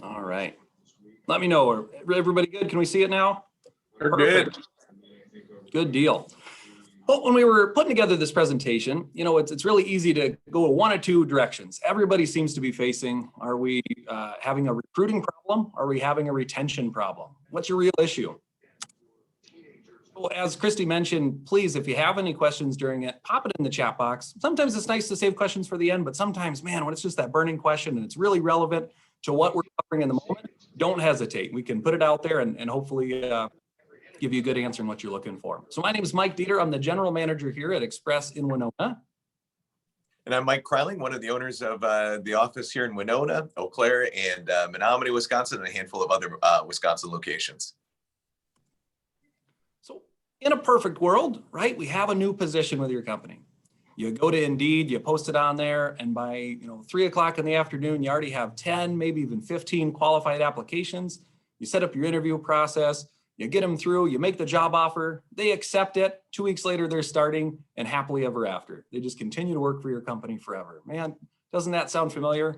All right. Let me know. Everybody good? Can we see it now? We're good. Good deal. But when we were putting together this presentation, you know, it's really easy to go one of two directions. Everybody seems to be facing, are we having a recruiting problem? Are we having a retention problem? What's your real issue? Well, as Christy mentioned, please, if you have any questions during it, pop it in the chat box. Sometimes it's nice to save questions for the end, but sometimes, man, when it's just that burning question and it's really relevant to what we're covering in the moment, don't hesitate. We can put it out there and hopefully give you a good answer in what you're looking for. So my name is Mike Dieter. I'm the general manager here at Express in Winona. And I'm Mike Kreiling, one of the owners of the office here in Winona, Eau Claire, and Menominee, Wisconsin, and a handful of other Wisconsin locations. So in a perfect world, right, we have a new position with your company. You go to Indeed, you post it on there, and by 3 o'clock in the afternoon, you already have 10, maybe even 15 qualified applications. You set up your interview process. You get them through, you make the job offer, they accept it. 2 weeks later, they're starting, and happily ever after. They just continue to work for your company forever. Man, doesn't that sound familiar?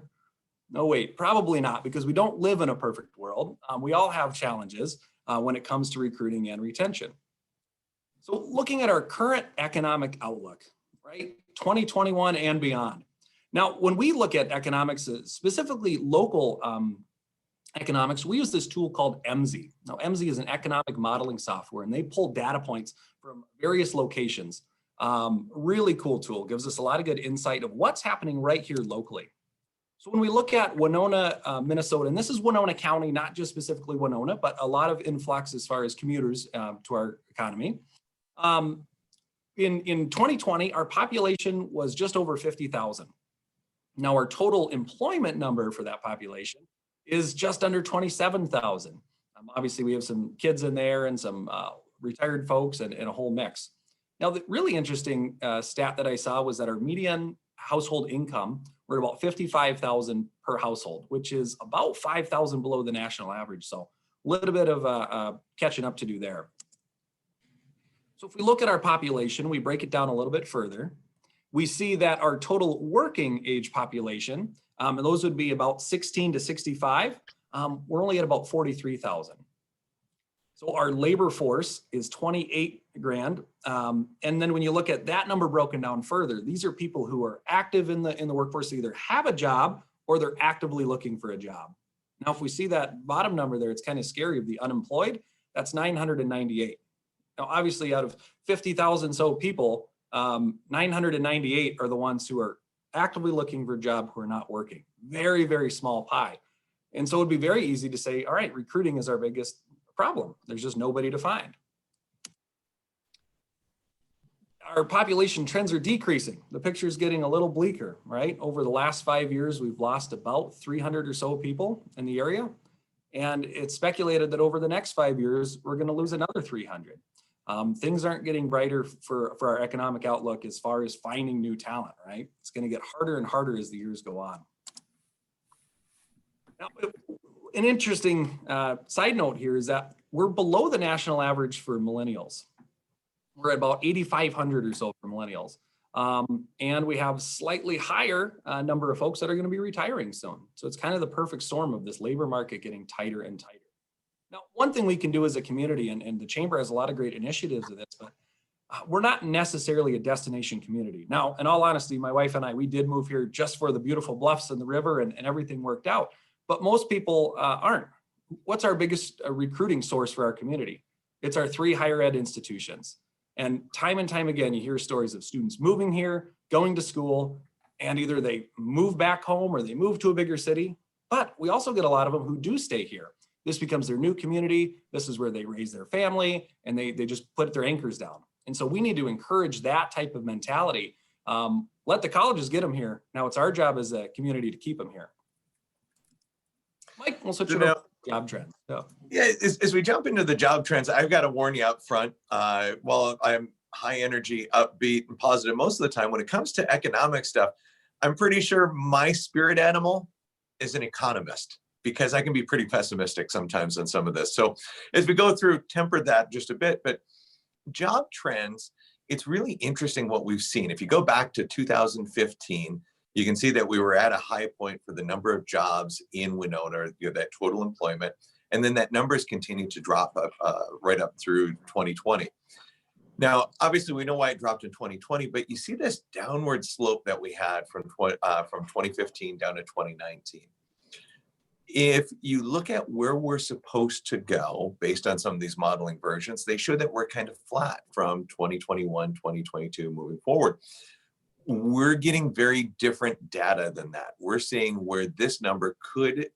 No, wait, probably not, because we don't live in a perfect world. We all have challenges when it comes to recruiting and retention. So looking at our current economic outlook, right, 2021 and beyond. Now, when we look at economics, specifically local economics, we use this tool called MZ. Now, MZ is an economic modeling software, and they pull data points from various locations. Really cool tool, gives us a lot of good insight of what's happening right here locally. So when we look at Winona, Minnesota, and this is Winona County, not just specifically Winona, but a lot of influx as far as commuters to our economy. In 2020, our population was just over 50,000. Now, our total employment number for that population is just under 27,000. Obviously, we have some kids in there and some retired folks and a whole mix. Now, the really interesting stat that I saw was that our median household income, we're at about 55,000 per household, which is about 5,000 below the national average. So a little bit of catching up to do there. So if we look at our population, we break it down a little bit further. We see that our total working age population, and those would be about 16 to 65. We're only at about 43,000. So our labor force is 28 grand. And then when you look at that number broken down further, these are people who are active in the workforce, they either have a job or they're actively looking for a job. Now, if we see that bottom number there, it's kind of scary of the unemployed, that's 998. Now, obviously out of 50,000 so people, 998 are the ones who are actively looking for a job who are not working. Very, very small pie. And so it'd be very easy to say, all right, recruiting is our biggest problem. There's just nobody to find. Our population trends are decreasing. The picture is getting a little bleaker, right? Over the last 5 years, we've lost about 300 or so people in the area. And it's speculated that over the next 5 years, we're going to lose another 300. Things aren't getting brighter for our economic outlook as far as finding new talent, right? It's going to get harder and harder as the years go on. Now, an interesting side note here is that we're below the national average for millennials. We're at about 8,500 or so for millennials. And we have slightly higher number of folks that are going to be retiring soon. So it's kind of the perfect storm of this labor market getting tighter and tighter. Now, one thing we can do as a community, and the Chamber has a lot of great initiatives of this, but we're not necessarily a destination community. Now, in all honesty, my wife and I, we did move here just for the beautiful bluffs and the river and everything worked out. But most people aren't. What's our biggest recruiting source for our community? It's our 3 higher ed institutions. And time again, you hear stories of students moving here, going to school, and either they move back home or they move to a bigger city. But we also get a lot of them who do stay here. This becomes their new community. This is where they raise their family and they just put their anchors down. And so we need to encourage that type of mentality. Let the colleges get them here. Now it's our job as a community to keep them here. Mike, we'll switch it over to job trends. So. Yeah, as we jump into the job trends, I've got to warn you up front. While I'm high energy, upbeat, and positive most of the time, when it comes to economic stuff, I'm pretty sure my spirit animal is an economist, because I can be pretty pessimistic sometimes on some of this. So as we go through, temper that just a bit, but job trends it's really interesting what we've seen. If you go back to 2015, you can see that we were at a high point for the number of jobs in Winona, that total employment. And then that number has continued to drop right up through 2020. Now, obviously, we know why it dropped in 2020, but you see this downward slope that we had from 2015 down to 2019. If you look at where we're supposed to go based on some of these modeling versions, they show that we're kind of flat from 2021, 2022 moving forward. We're getting very different data than that. We're seeing where this number could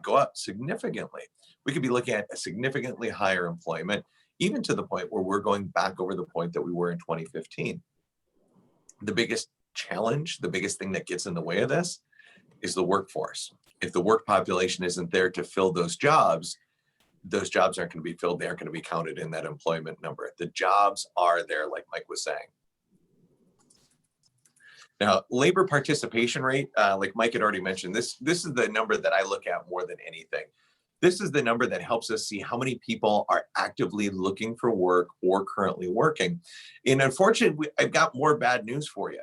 go up significantly. We could be looking at a significantly higher employment, even to the point where we're going back over the point that we were in 2015. The biggest challenge, the biggest thing that gets in the way of this is the workforce. If the work population isn't there to fill those jobs aren't going to be filled. They aren't going to be counted in that employment number. The jobs are there, like Mike was saying. Now, labor participation rate, like Mike had already mentioned, this is the number that I look at more than anything. This is the number that helps us see how many people are actively looking for work or currently working. And unfortunately, I've got more bad news for you.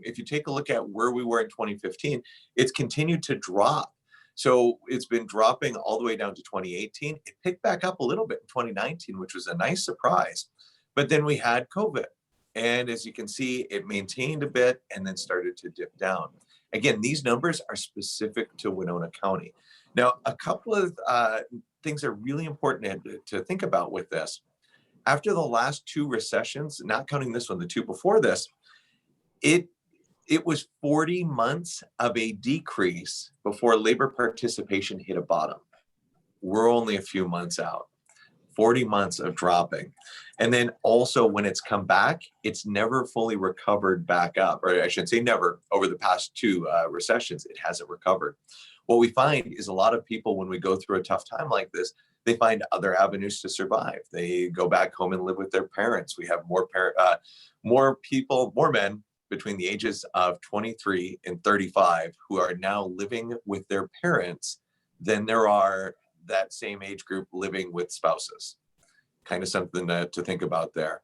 If you take a look at where we were in 2015, it's continued to drop. So it's been dropping all the way down to 2018. It picked back up a little bit in 2019, which was a nice surprise. But then we had COVID. And as you can see, it maintained a bit and then started to dip down. Again, these numbers are specific to Winona County. Now, a couple of things are really important to think about with this. After the last two recessions, not counting this one, the two before this, it was 40 months of a decrease before labor participation hit a bottom. We're only a few months out. 40 months of dropping. And then also when it's come back, it's never fully recovered back up, or I should say never. Over the past two recessions, it hasn't recovered. What we find is a lot of people, when we go through a tough time like this, they find other avenues to survive. They go back home and live with their parents. We have more men between the ages of 23 and 35 who are now living with their parents than there are that same age group living with spouses. Kind of something to think about there.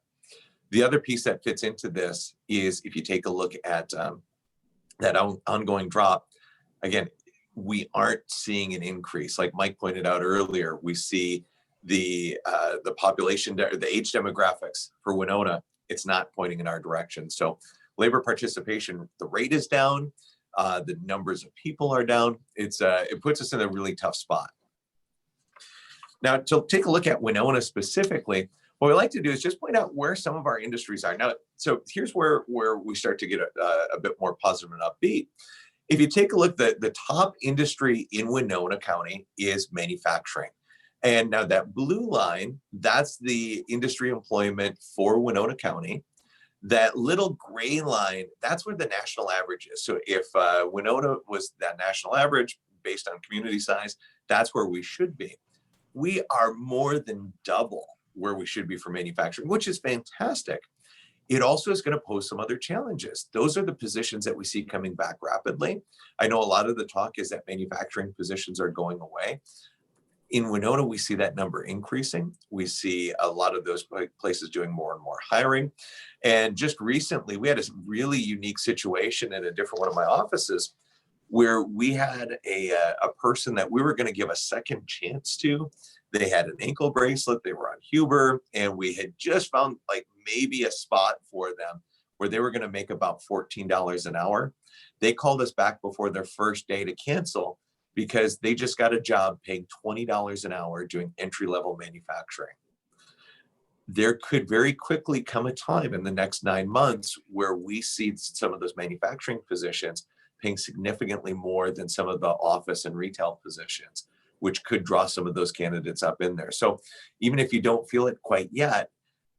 The other piece that fits into this is if you take a look at that ongoing drop, again, we aren't seeing an increase. Like Mike pointed out earlier, we see the population, the age demographics for Winona, it's not pointing in our direction. So labor participation, the rate is down, the numbers of people are down. It puts us in a really tough spot. Now, to take a look at Winona specifically, what we like to do is just point out where some of our industries are. Now, so here's where we start to get a bit more positive and upbeat. If you take a look, the top industry in Winona County is manufacturing. And now that blue line, that's the industry employment for Winona County. That little gray line, that's where the national average is. So if Winona was that national average based on community size, that's where we should be. We are more than double where we should be for manufacturing, which is fantastic. It also is going to pose some other challenges. Those are the positions that we see coming back rapidly. I know a lot of the talk is that manufacturing positions are going away. In Winona, we see that number increasing. We see a lot of those places doing more and more hiring. And just recently, we had a really unique situation in a different one of my offices where we had a person that we were going to give a second chance to. They had an ankle bracelet, they were on Huber, and we had just found like maybe a spot for them where they were going to make about $14 an hour. They called us back before their first day to cancel because they just got a job paying $20 an hour doing entry-level manufacturing. There could very quickly come a time in the next 9 months where we see some of those manufacturing positions paying significantly more than some of the office and retail positions, which could draw some of those candidates up in there. So even if you don't feel it quite yet,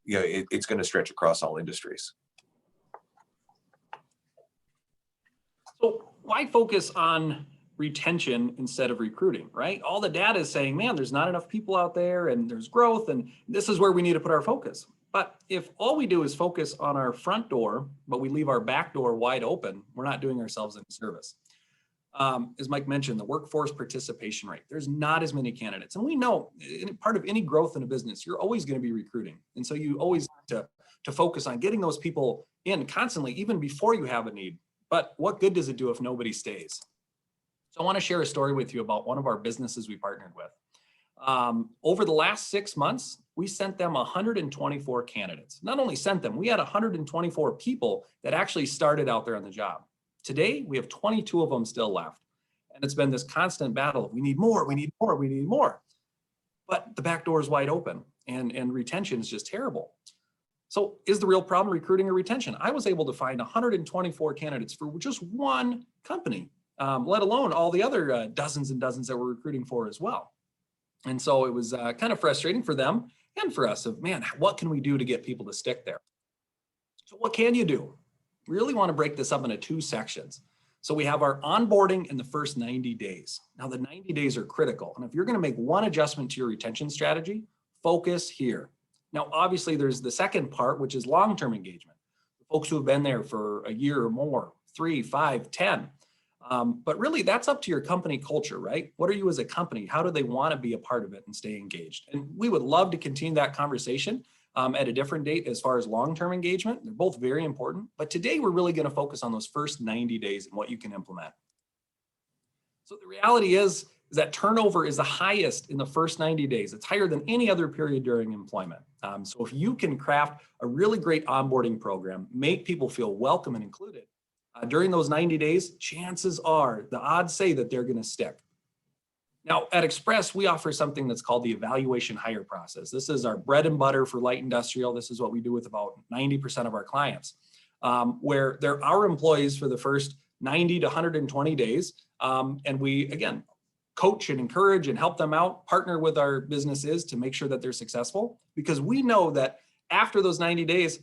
it's going to stretch across all industries. So why focus on retention instead of recruiting, right? All the data is saying, man, there's not enough people out there and there's growth and this is where we need to put our focus. But if all we do is focus on our front door, but we leave our back door wide open, we're not doing ourselves any service. As Mike mentioned, the workforce participation rate, there's not as many candidates. And we know part of any growth in a business, you're always going to be recruiting. And so you always have to to focus on getting those people in constantly, even before you have a need. But what good does it do if nobody stays? So I want to share a story with you about one of our businesses we partnered with. Over the last 6 months, we sent them 124 candidates. Not only sent them, we had 124 people that actually started out there on the job. Today, we have 22 of them still left. And it's been this constant battle of we need more, we need more, we need more. But the back door is wide open and retention is just terrible. So is the real problem recruiting or retention? I was able to find 124 candidates for just one company, let alone all the other dozens and dozens that we're recruiting for as well. And so it was kind of frustrating for them and for us of, man, what can we do to get people to stick there? So what can you do? We really want to break this up into 2 sections. So we have our onboarding in the first 90 days. Now the 90 days are critical. And if you're going to make one adjustment to your retention strategy, focus here. Now, obviously there's the second part, which is long-term engagement. Folks who have been there for a year or more, 3, 5, 10. But really that's up to your company culture, right? What are you as a company? How do they want to be a part of it and stay engaged? And we would love to continue that conversation at a different date as far as long-term engagement. They're both very important, but today we're really going to focus on those first 90 days and what you can implement. So the reality is that turnover is the highest in the first 90 days. It's higher than any other period during employment. So if you can craft a really great onboarding program, make people feel welcome and included, during those 90 days, chances are, the odds say that they're going to stick. Now, at Express, we offer something that's called the evaluation hire process. This is our bread and butter for light industrial. This is what we do with about 90% of our clients, where they're our employees for the first 90 to 120 days. And we, again, coach and encourage and help them out, partner with our businesses to make sure that they're successful, because we know that after those 90 days,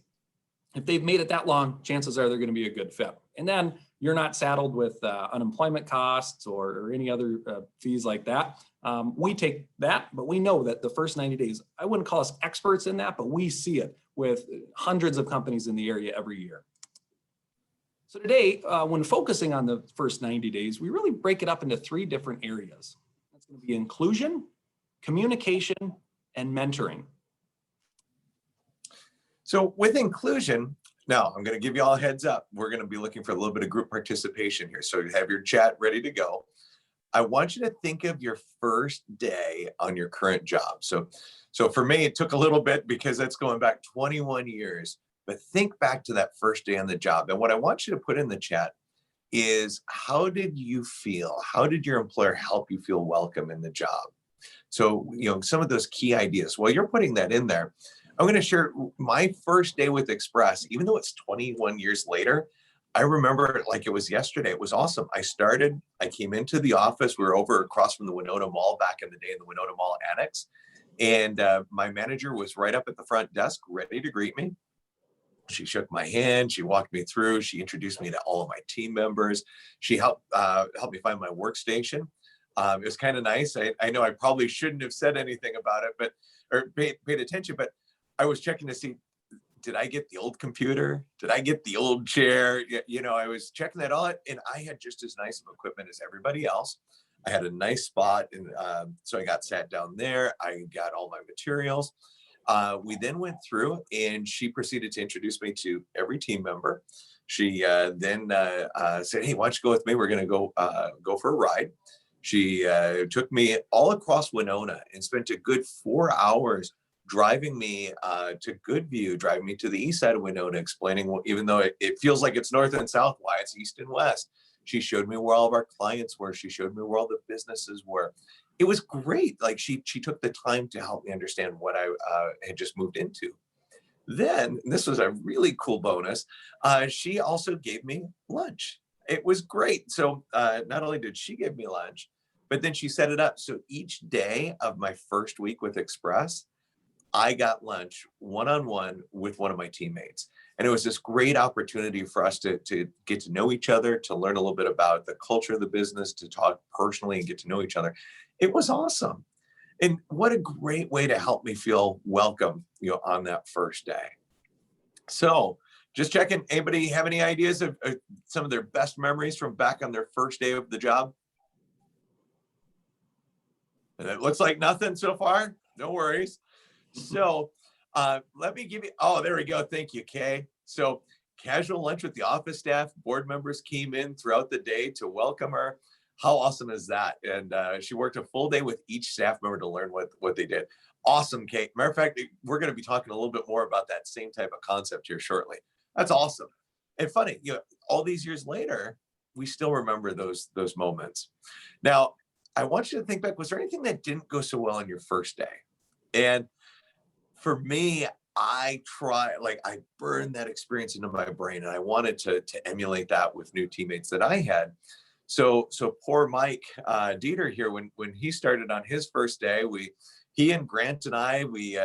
if they've made it that long, chances are they're going to be a good fit. And then you're not saddled with unemployment costs or any other fees like that. We take that, but we know that the first 90 days, I wouldn't call us experts in that, but we see it with hundreds of companies in the area every year. So today, when focusing on the first 90 days, we really break it up into 3 different areas. That's going to be inclusion, communication, and mentoring. So with inclusion, now I'm going to give you all a heads up. We're going to be looking for a little bit of group participation here. So you have your chat ready to go. I want you to think of your first day on your current job. So for me, it took a little bit because that's going back 21 years. But think back to that first day on the job. And what I want you to put in the chat is, how did you feel? How did your employer help you feel welcome in the job? So, some of those key ideas. While you're putting that in there, I'm going to share my first day with Express. Even though it's 21 years later, I remember it like it was yesterday. It was awesome. I came into the office. We were over across from the Winona Mall back in the day in the Winona Mall Annex. And my manager was right up at the front desk, ready to greet me. She shook my hand. She walked me through. She introduced me to all of my team members. She helped me find my workstation. It was kind of nice. I know I probably shouldn't have said anything about it, or paid attention, but I was checking to see, did I get the old computer? Did I get the old chair? I was checking that all, and I had just as nice of equipment as everybody else. I had a nice spot, and so I got sat down there. I got all my materials. We then went through, and she proceeded to introduce me to every team member. She then said, "Hey, why don't you go with me? We're going to go for a ride." She took me all across Winona and spent a good 4 hours driving me to Goodview, driving me to the east side of Winona, explaining, even though it feels like it's north and south, why it's east and west. She showed me where all of our clients were. She showed me where all the businesses were. It was great. Like she took the time to help me understand what I had just moved into. Then, and this was a really cool bonus, she also gave me lunch. It was great. So not only did she give me lunch, but then she set it up. So each day of my first week with Express, I got lunch one-on-one with one of my teammates. And it was this great opportunity for us to get to know each other, to learn a little bit about the culture of the business, to talk personally and get to know each other. It was awesome. And what a great way to help me feel welcome, on that first day. So just checking, anybody have any ideas of some of their best memories from back on their first day of the job? And it looks like nothing so far. No worries. So Let me give you, oh, there we go. Thank you, Kay. So casual lunch with the office staff, board members came in throughout the day to welcome her. How awesome is that? And she worked a full day with each staff member to learn what they did. Awesome, Kate. Matter of fact, we're going to be talking a little bit more about that same type of concept here shortly. That's awesome. And funny, all these years later, we still remember those moments. Now, I want you to think back, was there anything that didn't go so well on your first day? And for me, I burned that experience into my brain, and I wanted to emulate that with new teammates that I had. So poor Mike Dieter here, when he started on his first day, he and Grant and I, we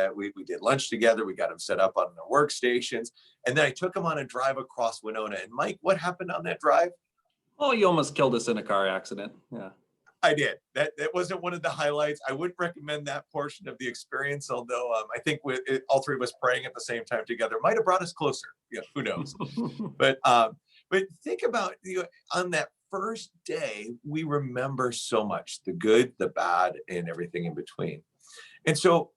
did lunch together. We got him set up on the workstations, and then I took him on a drive across Winona. And Mike, what happened on that drive? Oh, you almost killed us in a car accident. Yeah. I did. That wasn't one of the highlights. I wouldn't recommend that portion of the experience, although I think all three of us praying at the same time together might have brought us closer. Yeah, who knows? But think about on that first day, we remember so much, the good, the bad, and everything in between. And so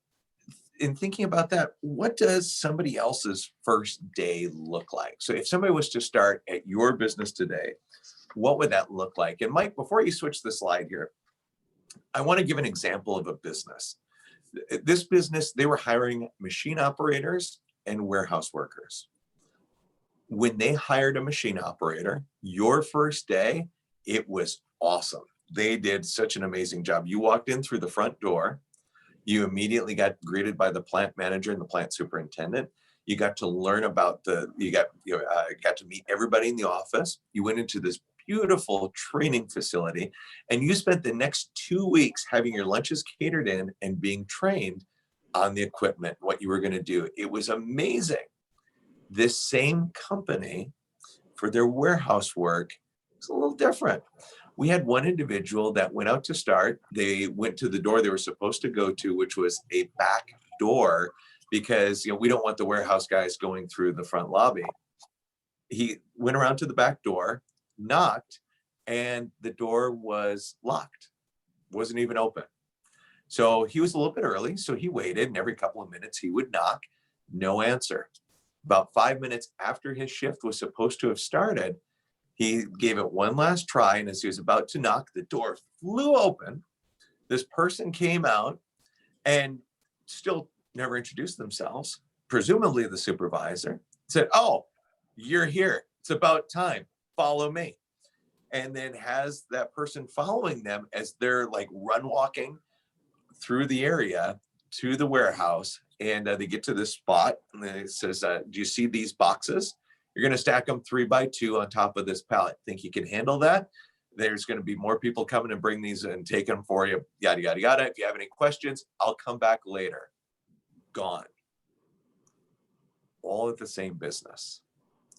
in thinking about that, what does somebody else's first day look like? So if somebody was to start at your business today, what would that look like? And Mike, before you switch the slide here, I want to give an example of a business. This business, they were hiring machine operators and warehouse workers. When they hired a machine operator, your first day, it was awesome. They did such an amazing job. You walked in through the front door. You immediately got greeted by the plant manager and the plant superintendent. You got to learn about got to meet everybody in the office. You went into this beautiful training facility, and you spent the next 2 weeks having your lunches catered in and being trained on the equipment, what you were going to do. It was amazing. This same company, for their warehouse work, it's a little different. We had one individual that went out to start. They went to the door they were supposed to go to, which was a back door, because we don't want the warehouse guys going through the front lobby. He went around to the back door, knocked, and the door was locked, wasn't even open. So he was a little bit early, so he waited, and every couple of minutes he would knock, no answer. About 5 minutes after his shift was supposed to have started, he gave it one last try, and as he was about to knock, the door flew open. This person came out and still never introduced themselves, presumably the supervisor, said, "Oh, you're here. It's about time. Follow me." And then has that person following them as they're like run walking through the area to the warehouse. And they get to this spot, and then it says, "Do you see these boxes? You're going to stack them 3 by 2 on top of this pallet. Think you can handle that? There's going to be more people coming and bring these and take them for you. Yada, yada, yada. If you have any questions, I'll come back later." Gone. All at the same business.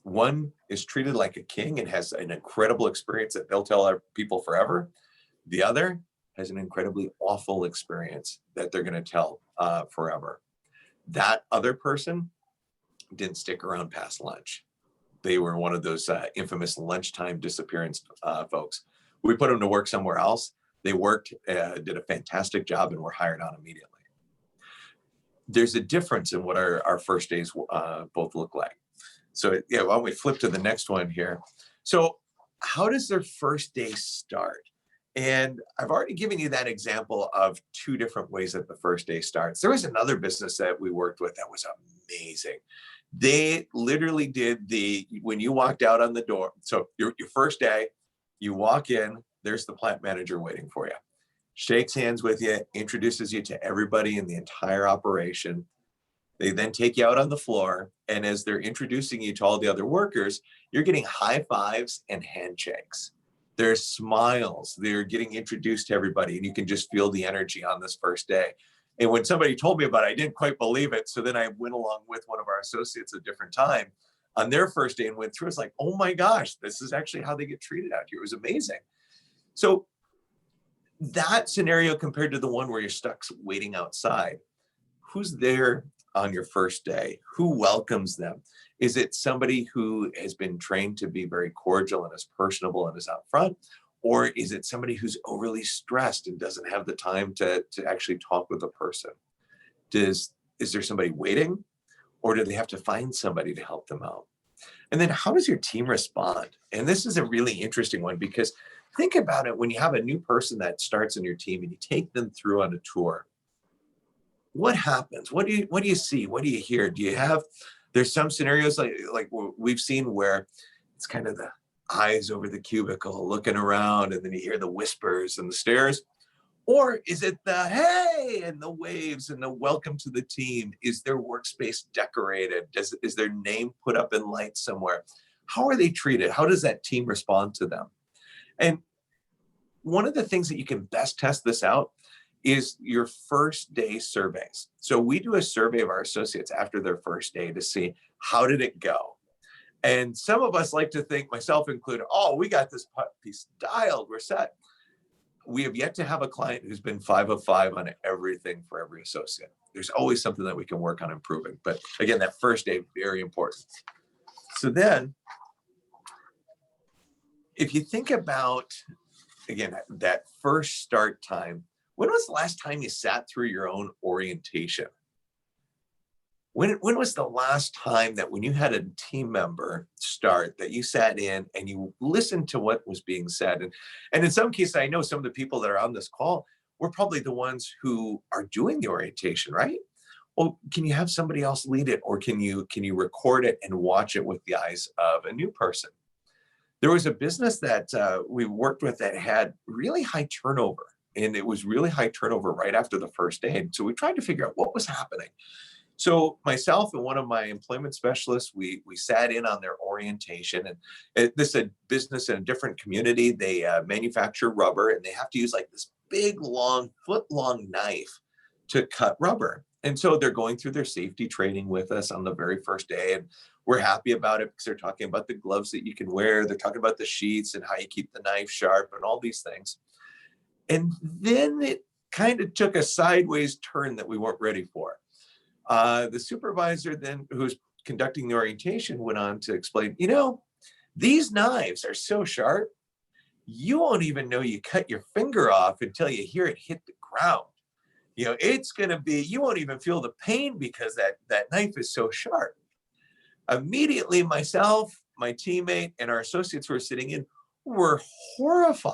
One is treated like a king and has an incredible experience that they'll tell our people forever. The other has an incredibly awful experience that they're going to tell forever. That other person didn't stick around past lunch. They were one of those infamous lunchtime disappearance folks. We put them to work somewhere else. They worked, did a fantastic job, and were hired on immediately. There's a difference in what our first days both look like. So why don't we flip to the next one here? So how does their first day start? And I've already given you that example of 2 different ways that the first day starts. There was another business that we worked with that was amazing. They literally did when you walked out on the door. So your first day, you walk in, there's the plant manager waiting for you, shakes hands with you, introduces you to everybody in the entire operation. They then take you out on the floor, and as they're introducing you to all the other workers, you're getting high fives and handshakes. There's smiles. They're getting introduced to everybody, and you can just feel the energy on this first day. And when somebody told me about it, I didn't quite believe it. So then I went along with one of our associates a different time on their first day and went through. It's like, oh my gosh, this is actually how they get treated out here. It was amazing. So that scenario compared to the one where you're stuck waiting outside, who's there on your first day? Who welcomes them? Is it somebody who has been trained to be very cordial and is personable and is out front? Or is it somebody who's overly stressed and doesn't have the time to actually talk with a person? Is there somebody waiting? or do they have to find somebody to help them out? And then how does your team respond? And this is a really interesting one, because think about it, when you have a new person that starts on your team and you take them through on a tour, what happens? What do you see? What do you hear? There's some scenarios like we've seen where it's kind of the eyes over the cubicle looking around, and then you hear the whispers and the stares. Or is it the hey and the waves and the welcome to the team? Is their workspace decorated? Is their name put up in lights somewhere? How are they treated? How does that team respond to them? And one of the things that you can best test this out is your first day surveys. So we do a survey of our associates after their first day to see how did it go. And some of us like to think, myself included, oh, we got this piece dialed, we're set. We have yet to have a client who's been 5 of 5 on everything for every associate. There's always something that we can work on improving. But again, that first day, very important. So then, if you think about, again, that first start time, when was the last time you sat through your own orientation? When was the last time that when you had a team member start that you sat in and you listened to what was being said? And in some cases, I know some of the people that are on this call, we're probably the ones who are doing the orientation, right? Well, can you have somebody else lead it, or can you record it and watch it with the eyes of a new person? There was a business that we worked with that had really high turnover, and it was really high turnover right after the first day. And so we tried to figure out what was happening. So myself and one of my employment specialists, we sat in on their orientation. And this is a business in a different community. They manufacture rubber, and they have to use like this big, long, foot-long knife to cut rubber. And so they're going through their safety training with us on the very first day. And we're happy about it because they're talking about the gloves that you can wear. They're talking about the sheets and how you keep the knife sharp and all these things. And then it kind of took a sideways turn that we weren't ready for. The supervisor then, who's conducting the orientation, went on to explain, these knives are so sharp, you won't even know you cut your finger off until you hear it hit the ground. It's going to be, you won't even feel the pain because that knife is so sharp. Immediately, myself, my teammate, and our associates who were sitting in were horrified.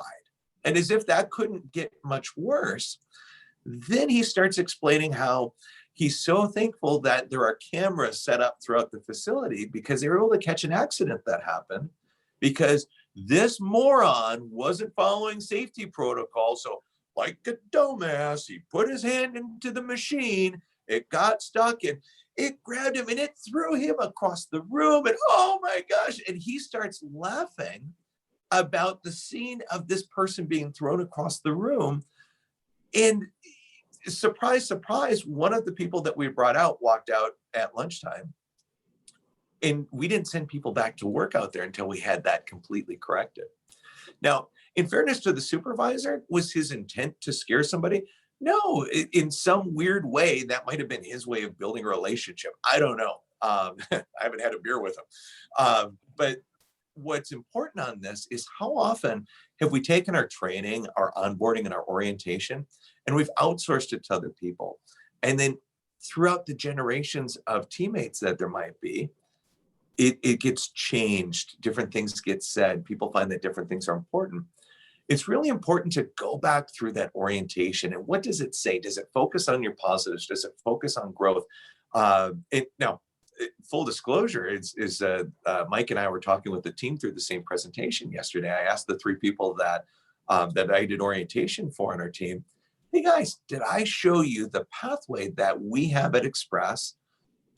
And as if that couldn't get much worse, then he starts explaining how he's so thankful that there are cameras set up throughout the facility because they were able to catch an accident that happened because this moron wasn't following safety protocol. So like a dumbass, he put his hand into the machine, it got stuck, and it grabbed him and it threw him across the room. And oh my gosh, and he starts laughing about the scene of this person being thrown across the room. And surprise, surprise, one of the people that we brought out walked out at lunchtime. And we didn't send people back to work out there until we had that completely corrected. Now, in fairness to the supervisor, was his intent to scare somebody? No, in some weird way, that might have been his way of building a relationship. I don't know. I haven't had a beer with him. But what's important on this is how often have we taken our training, our onboarding, and our orientation, and we've outsourced it to other people. And then throughout the generations of teammates that there might be, it gets changed. Different things get said. People find that different things are important. It's really important to go back through that orientation. And what does it say? Does it focus on your positives? Does it focus on growth? Now, full disclosure is Mike and I were talking with the team through the same presentation yesterday. I asked the 3 people that I did orientation for on our team, hey guys, did I show you the pathway that we have at Express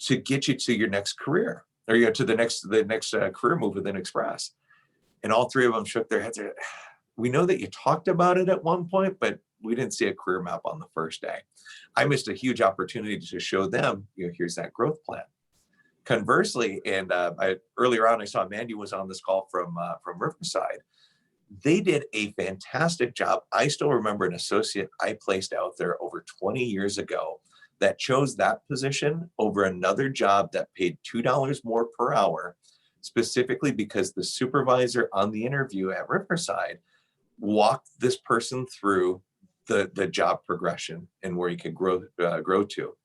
to get you to your next career, or to the next career move within Express? And all 3 of them shook their heads. We know that you talked about it at one point, but we didn't see a career map on the first day. I missed a huge opportunity to show them, here's that growth plan. Conversely, and earlier on, I saw Mandy was on this call from Riverside. They did a fantastic job. I still remember an associate I placed out there over 20 years ago that chose that position over another job that paid $2 more per hour, specifically because the supervisor on the interview at Riverside walked this person through the job progression and where he could grow to.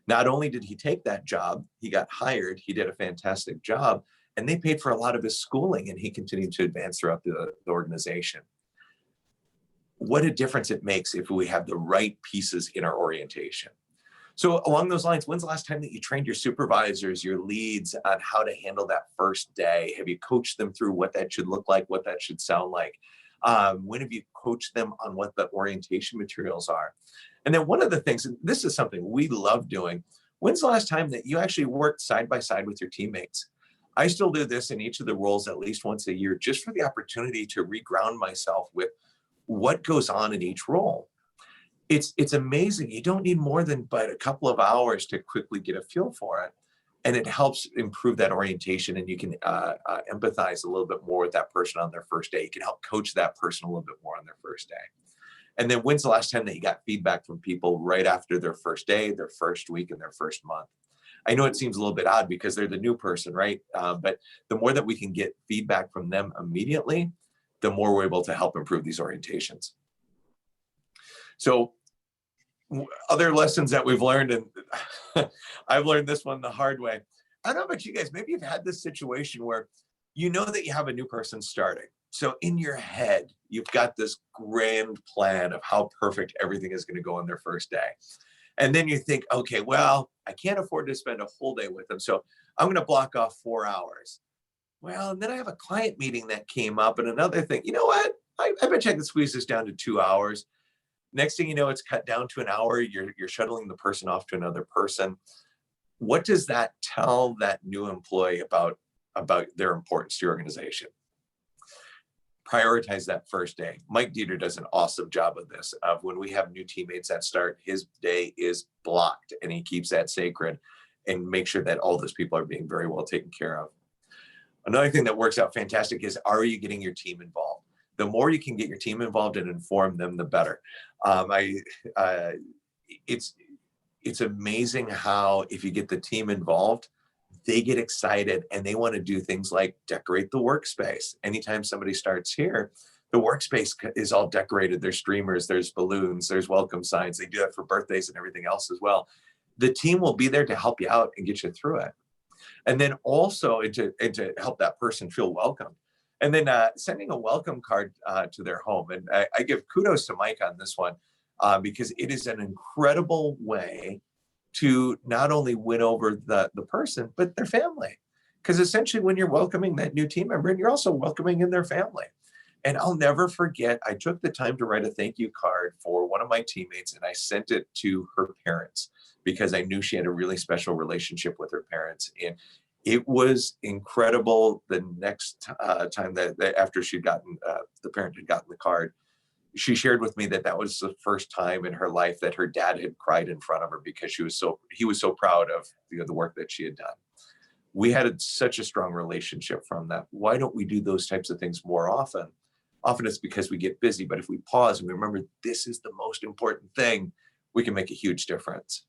Not only did he take that job, he got hired, he did a fantastic job, and they paid for a lot of his schooling, and he continued to advance throughout the organization. What a difference it makes if we have the right pieces in our orientation. So along those lines, when's the last time that you trained your supervisors, your leads on how to handle that first day? Have you coached them through what that should look like, what that should sound like? When have you coached them on what the orientation materials are? And then one of the things, and this is something we love doing, when's the last time that you actually worked side by side with your teammates? I still do this in each of the roles at least once a year, just for the opportunity to reground myself with what goes on in each role. It's amazing. You don't need more than but a couple of hours to quickly get a feel for it. And it helps improve that orientation, and you can empathize a little bit more with that person on their first day. You can help coach that person a little bit more on their first day. And then when's the last time that you got feedback from people right after their first day, their first week, and their first month? I know it seems a little bit odd because they're the new person, right? But the more that we can get feedback from them immediately, the more we're able to help improve these orientations. So other lessons that we've learned, and I've learned this one the hard way. I don't know about you guys, maybe you've had this situation where you know that you have a new person starting. So in your head, you've got this grand plan of how perfect everything is going to go on their first day. And then you think, okay, well, I can't afford to spend a whole day with them, so I'm going to block off 4 hours. Well, and then I have a client meeting that came up and another thing. You know what? I bet you I can squeeze this down to 2 hours. Next thing you know, it's cut down to an hour. You're shuttling the person off to another person. What does that tell that new employee about their importance to your organization? Prioritize that first day. Mike Dieter does an awesome job of this. Of when we have new teammates that start, his day is blocked, and he keeps that sacred and make sure that all those people are being very well taken care of. Another thing that works out fantastic is, are you getting your team involved? The more you can get your team involved and inform them, the better. It's amazing how if you get the team involved, they get excited and they want to do things like decorate the workspace. Anytime somebody starts here, the workspace is all decorated. There's streamers, there's balloons, there's welcome signs. They do that for birthdays and everything else as well. The team will be there to help you out and get you through it. And then also to help that person feel welcome. And then sending a welcome card to their home. And I give kudos to Mike on this one because it is an incredible way to not only win over the person, but their family. Because essentially when you're welcoming that new team member, and you're also welcoming in their family. And I'll never forget, I took the time to write a thank you card for one of my teammates, and I sent it to her parents because I knew she had a really special relationship with her parents. And it was incredible. The next time that after she'd gotten, the parent had gotten the card, she shared with me that that was the first time in her life that her dad had cried in front of her because he was so proud of the work that she had done. We had such a strong relationship from that. Why don't we do those types of things more often? Often it's because we get busy, but if we pause and we remember this is the most important thing, we can make a huge difference.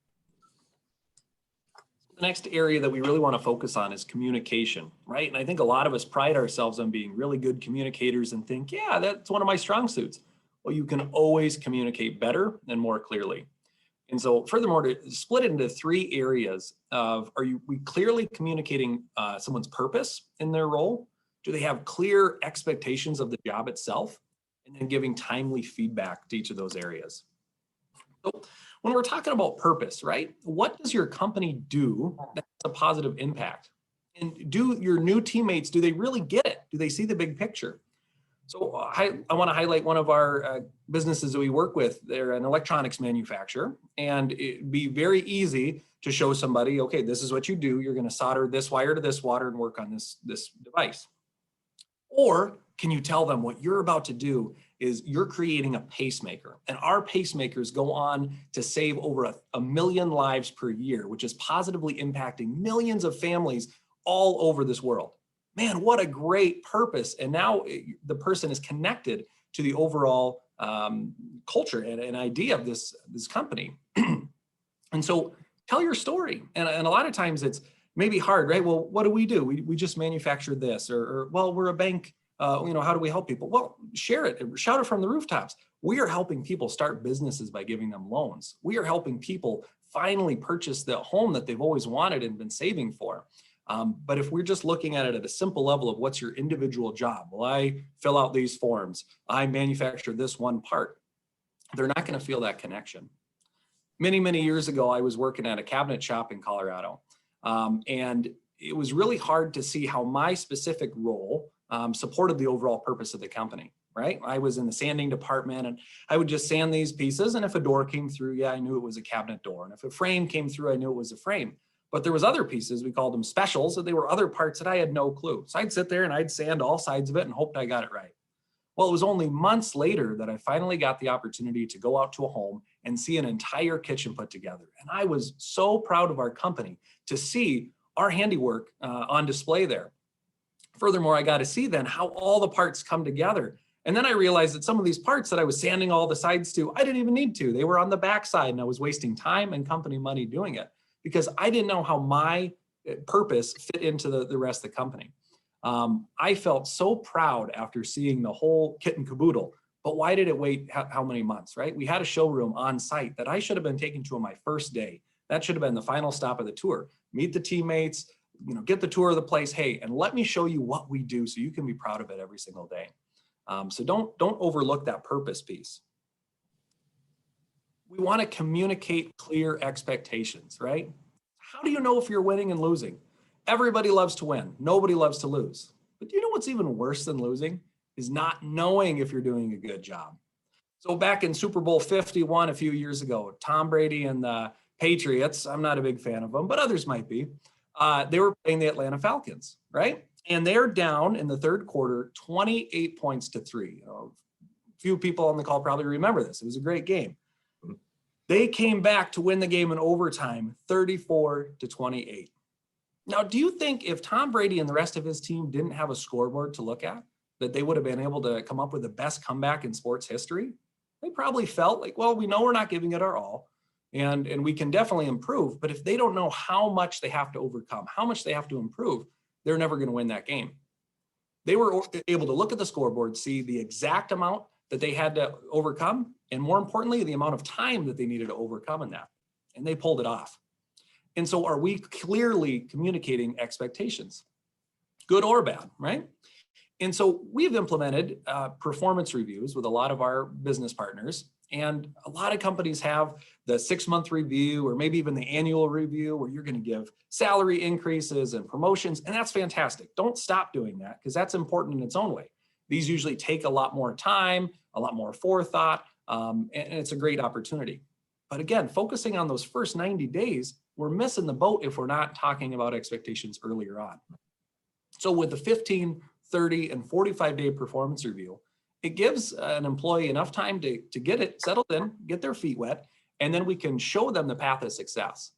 The next area that we really want to focus on is communication, right? And I think a lot of us pride ourselves on being really good communicators and think, yeah, that's one of my strong suits. Well, you can always communicate better and more clearly. And so furthermore, to split it into 3 areas of, we clearly communicating someone's purpose in their role? Do they have clear expectations of the job itself? And then giving timely feedback to each of those areas. So when we're talking about purpose, right? What does your company do that has a positive impact? And do your new teammates, do they really get it? Do they see the big picture? So I want to highlight one of our businesses that we work with. They're an electronics manufacturer, and it'd be very easy to show somebody, okay, this is what you do. You're going to solder this wire to this wire and work on this device. Or can you tell them what you're about to do is you're creating a pacemaker, and our pacemakers go on to save over a million lives per year, which is positively impacting millions of families all over this world. Man, what a great purpose. And now the person is connected to the overall culture and idea of this company. And so tell your story. And a lot of times it's maybe hard, right? Well, what do? We just manufacture this, or well, we're a bank. How do we help people? Well, share it, shout it from the rooftops. We are helping people start businesses by giving them loans. We are helping people finally purchase the home that they've always wanted and been saving for. But if we're just looking at it at a simple level of what's your individual job, well, I fill out these forms, I manufacture this one part, they're not going to feel that connection. Many, many years ago, I was working at a cabinet shop in Colorado, and it was really hard to see how my specific role supported the overall purpose of the company, right? I was in the sanding department, and I would just sand these pieces, and if a door came through, yeah, I knew it was a cabinet door, and if a frame came through, I knew it was a frame. But there was other pieces, we called them specials, so they were other parts that I had no clue. So I'd sit there and I'd sand all sides of it and hoped I got it right. Well, it was only months later that I finally got the opportunity to go out to a home and see an entire kitchen put together. And I was so proud of our company to see our handiwork on display there. Furthermore, I got to see then how all the parts come together. And then I realized that some of these parts that I was sanding all the sides to, I didn't even need to. They were on the backside, and I was wasting time and company money doing it because I didn't know how my purpose fit into the rest of the company. I felt so proud after seeing the whole kit and caboodle, but why did it wait how many months, right? We had a showroom on site that I should have been taken to on my first day. That should have been the final stop of the tour. Meet the teammates, get the tour of the place. Hey, and let me show you what we do so you can be proud of it every single day. So don't overlook that purpose piece. We want to communicate clear expectations, right? How do you know if you're winning and losing? Everybody loves to win. Nobody loves to lose. But do you know what's even worse than losing? Is not knowing if you're doing a good job. So back in Super Bowl 51 a few years ago, Tom Brady and the Patriots, I'm not a big fan of them, but others might be, they were playing the Atlanta Falcons, right? And they're down in the third quarter, 28 points to 3. A few people on the call probably remember this. It was a great game. They came back to win the game in overtime, 34-28. Now, do you think if Tom Brady and the rest of his team didn't have a scoreboard to look at, that they would have been able to come up with the best comeback in sports history? They probably felt like, well, we know we're not giving it our all, and we can definitely improve. But if they don't know how much they have to overcome, how much they have to improve, they're never going to win that game. They were able to look at the scoreboard, see the exact amount that they had to overcome, and more importantly, the amount of time that they needed to overcome in that. And they pulled it off. And so are we clearly communicating expectations, good or bad, right? And so we've implemented performance reviews with a lot of our business partners. And a lot of companies have the 6-month review or maybe even the annual review where you're going to give salary increases and promotions. And that's fantastic. Don't stop doing that because that's important in its own way. These usually take a lot more time, a lot more forethought, and it's a great opportunity. But again, focusing on those first 90 days, we're missing the boat if we're not talking about expectations earlier on. So with the 15, 30, and 45-day performance review, it gives an employee enough time to get it settled in, get their feet wet, and then we can show them the path of success.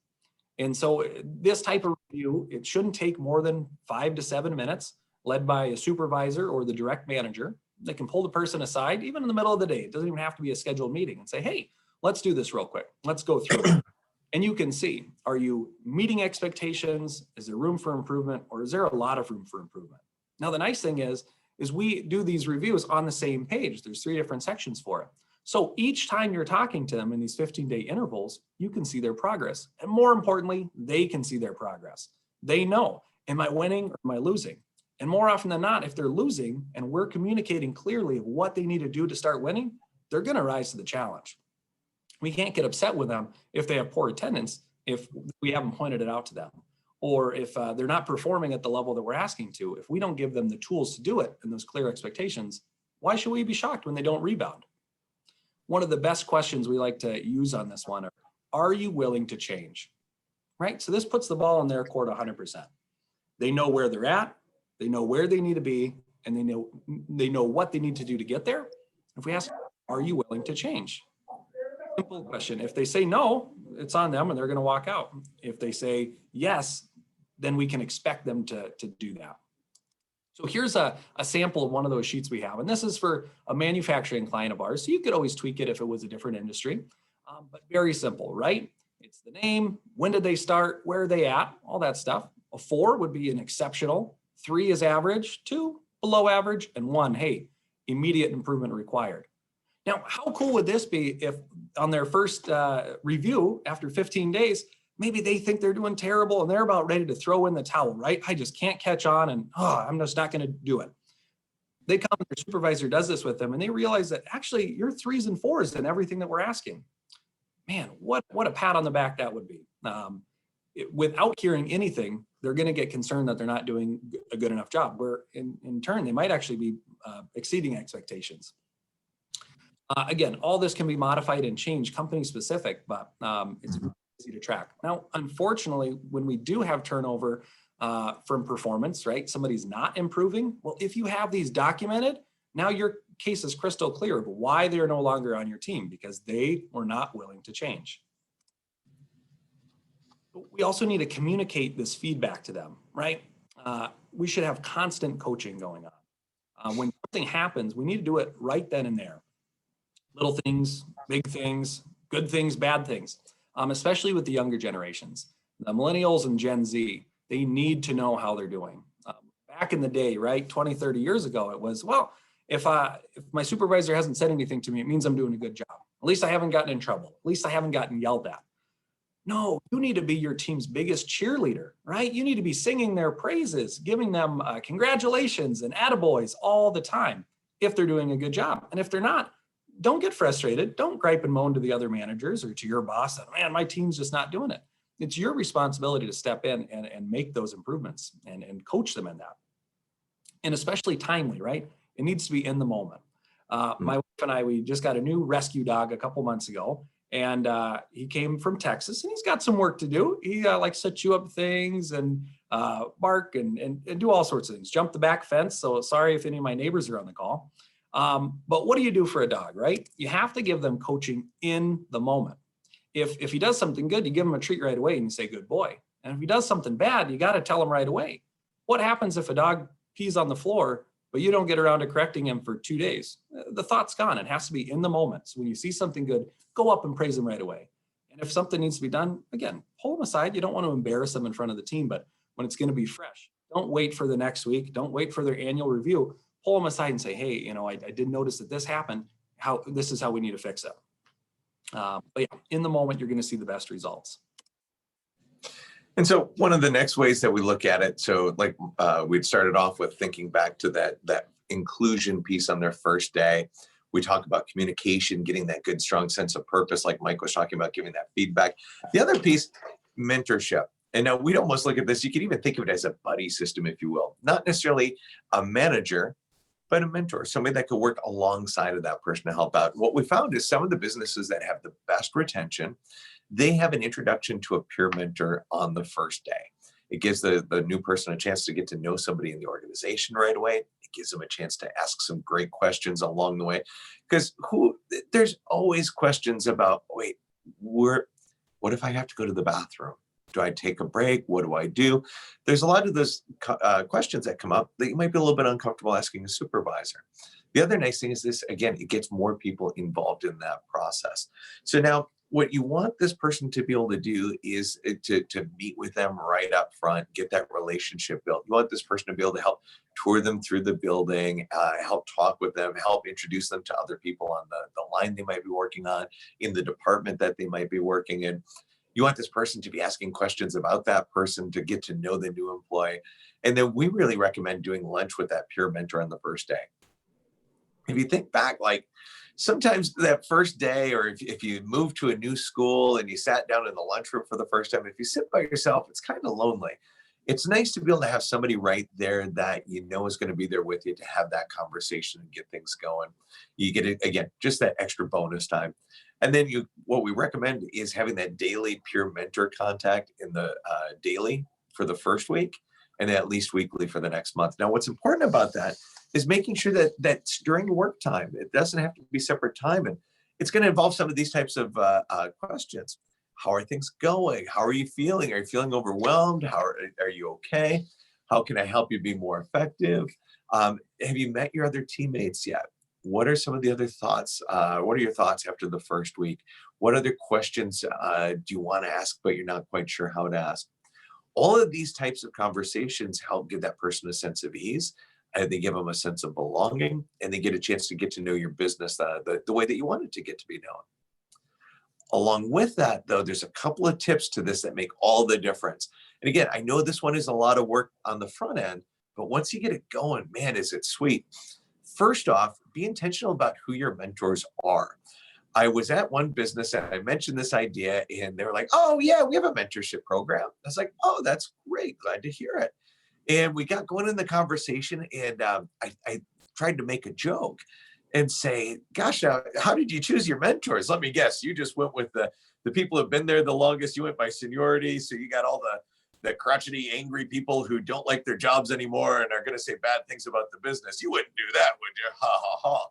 And so this type of review, it shouldn't take more than 5 to 7 minutes, led by a supervisor or the direct manager. They can pull the person aside, even in the middle of the day. It doesn't even have to be a scheduled meeting, and say, hey, let's do this real quick. Let's go through it. And you can see, are you meeting expectations? Is there room for improvement, or is there a lot of room for improvement? Now, the nice thing is we do these reviews on the same page. There's 3 different sections for it. So each time you're talking to them in these 15-day intervals, you can see their progress. And more importantly, they can see their progress. They know, am I winning or am I losing? And more often than not, if they're losing and we're communicating clearly what they need to do to start winning, they're going to rise to the challenge. We can't get upset with them if they have poor attendance, if we haven't pointed it out to them, or if they're not performing at the level that we're asking to. If we don't give them the tools to do it and those clear expectations, why should we be shocked when they don't rebound? One of the best questions we like to use on this one are you willing to change? Right? So this puts the ball in their court 100%. They know where they're at, they know where they need to be, and they know what they need to do to get there. If we ask, are you willing to change? Simple question. If they say no, it's on them and they're going to walk out. If they say yes, then we can expect them to do that. So here's a sample of one of those sheets we have. And this is for a manufacturing client of ours. So you could always tweak it if it was a different industry, but very simple, right? It's the name, when did they start, where are they at, all that stuff. A 4 would be an exceptional, 3 is average, 2 below average, and 1, hey, immediate improvement required. Now, how cool would this be if on their first review after 15 days, maybe they think they're doing terrible and they're about ready to throw in the towel, right? I just can't catch on and I'm just not going to do it. They come, their supervisor does this with them and they realize that actually you're 3s and 4s in everything that we're asking. Man, what a pat on the back that would be. Without hearing anything, they're going to get concerned that they're not doing a good enough job, where in turn, they might actually be exceeding expectations. Again, all this can be modified and changed company specific, but it's easy to track. Now, unfortunately, when we do have turnover from performance, right? Somebody's not improving. Well, if you have these documented, now your case is crystal clear of why they're no longer on your team, because they were not willing to change. We also need to communicate this feedback to them, right? We should have constant coaching going on. When something happens, we need to do it right then and there. Little things, big things, good things, bad things, especially with the younger generations. The millennials and Gen Z, they need to know how they're doing. Back in the day, right, 20, 30 years ago, it was, well, if my supervisor hasn't said anything to me, it means I'm doing a good job. At least I haven't gotten in trouble. At least I haven't gotten yelled at. No, you need to be your team's biggest cheerleader, right? You need to be singing their praises, giving them congratulations and attaboys all the time if they're doing a good job. And if they're not, don't get frustrated. Don't gripe and moan to the other managers or to your boss that, man, my team's just not doing it. It's your responsibility to step in and make those improvements and coach them in that. And especially timely, right? It needs to be in the moment. My wife and I, we just got a new rescue dog a couple months ago, and he came from Texas, and he's got some work to do. He like set you up things and bark and do all sorts of things. Jump the back fence. So sorry if any of my neighbors are on the call. But what do you do for a dog, right? You have to give them coaching in the moment. If he does something good, you give him a treat right away and you say, good boy. And if he does something bad, you got to tell him right away. What happens if a dog pees on the floor, but you don't get around to correcting him for 2 days? The thought's gone. It has to be in the moment. So when you see something good, go up and praise him right away. And if something needs to be done, again, pull him aside. You don't want to embarrass them in front of the team, but when it's going to be fresh, don't wait for the next week. Don't wait for their annual review. Pull them aside and say, hey, you know, I did notice that this happened. This is how we need to fix it. But yeah, in the moment, you're going to see the best results. And so one of the next ways that we look at it, so like we'd started off with thinking back to that inclusion piece on their first day. We talk about communication, getting that good, strong sense of purpose, like Mike was talking about, giving that feedback. The other piece, mentorship. And now we'd almost look at this, you could even think of it as a buddy system, if you will. Not necessarily a manager, but a mentor, somebody that could work alongside of that person to help out. What we found is some of the businesses that have the best retention, they have an introduction to a peer mentor on the first day. It gives the new person a chance to get to know somebody in the organization right away. It gives them a chance to ask some great questions along the way. Because there's always questions about, wait, what if I have to go to the bathroom? Do I take a break? What do I do? There's a lot of those questions that come up that you might be a little bit uncomfortable asking a supervisor. The other nice thing is this, again, it gets more people involved in that process. So now what you want this person to be able to do is to meet with them right up front, get that relationship built. You want this person to be able to help tour them through the building, help talk with them, help introduce them to other people on the line they might be working on, in the department that they might be working in. You want this person to be asking questions about that person to get to know the new employee. And then we really recommend doing lunch with that peer mentor on the first day. If you think back, like sometimes that first day, or if you move to a new school and you sat down in the lunchroom for the first time, if you sit by yourself, it's kind of lonely. It's nice to be able to have somebody right there that you know is going to be there with you to have that conversation and get things going. You get it, again, just that extra bonus time. And then what we recommend is having that daily peer mentor contact in the daily for the first week, and then at least weekly for the next month. Now, what's important about that is making sure that that's during work time. It doesn't have to be separate time. And it's going to involve some of these types of questions. How are things going? How are you feeling? Are you feeling overwhelmed? Are you okay? How can I help you be more effective? Have you met your other teammates yet? What are some of the other thoughts? What are your thoughts after the first week? What other questions do you want to ask, but you're not quite sure how to ask? All of these types of conversations help give that person a sense of ease. They give them a sense of belonging, and they get a chance to get to know your business the way that you want it to get to be known. Along with that, though, there's a couple of tips to this that make all the difference. And again, I know this one is a lot of work on the front end, but once you get it going, man, is it sweet. First off, be intentional about who your mentors are. I was at one business and I mentioned this idea, and they were like, "Oh, yeah, we have a mentorship program." I was like, "Oh, that's great. Glad to hear it." And we got going in the conversation, and I tried to make a joke and say, "Gosh, how did you choose your mentors? Let me guess, you just went with the people who've been there the longest. You went by seniority, so you got all the crotchety, angry people who don't like their jobs anymore and are going to say bad things about the business. You wouldn't do that, would you? Ha ha ha."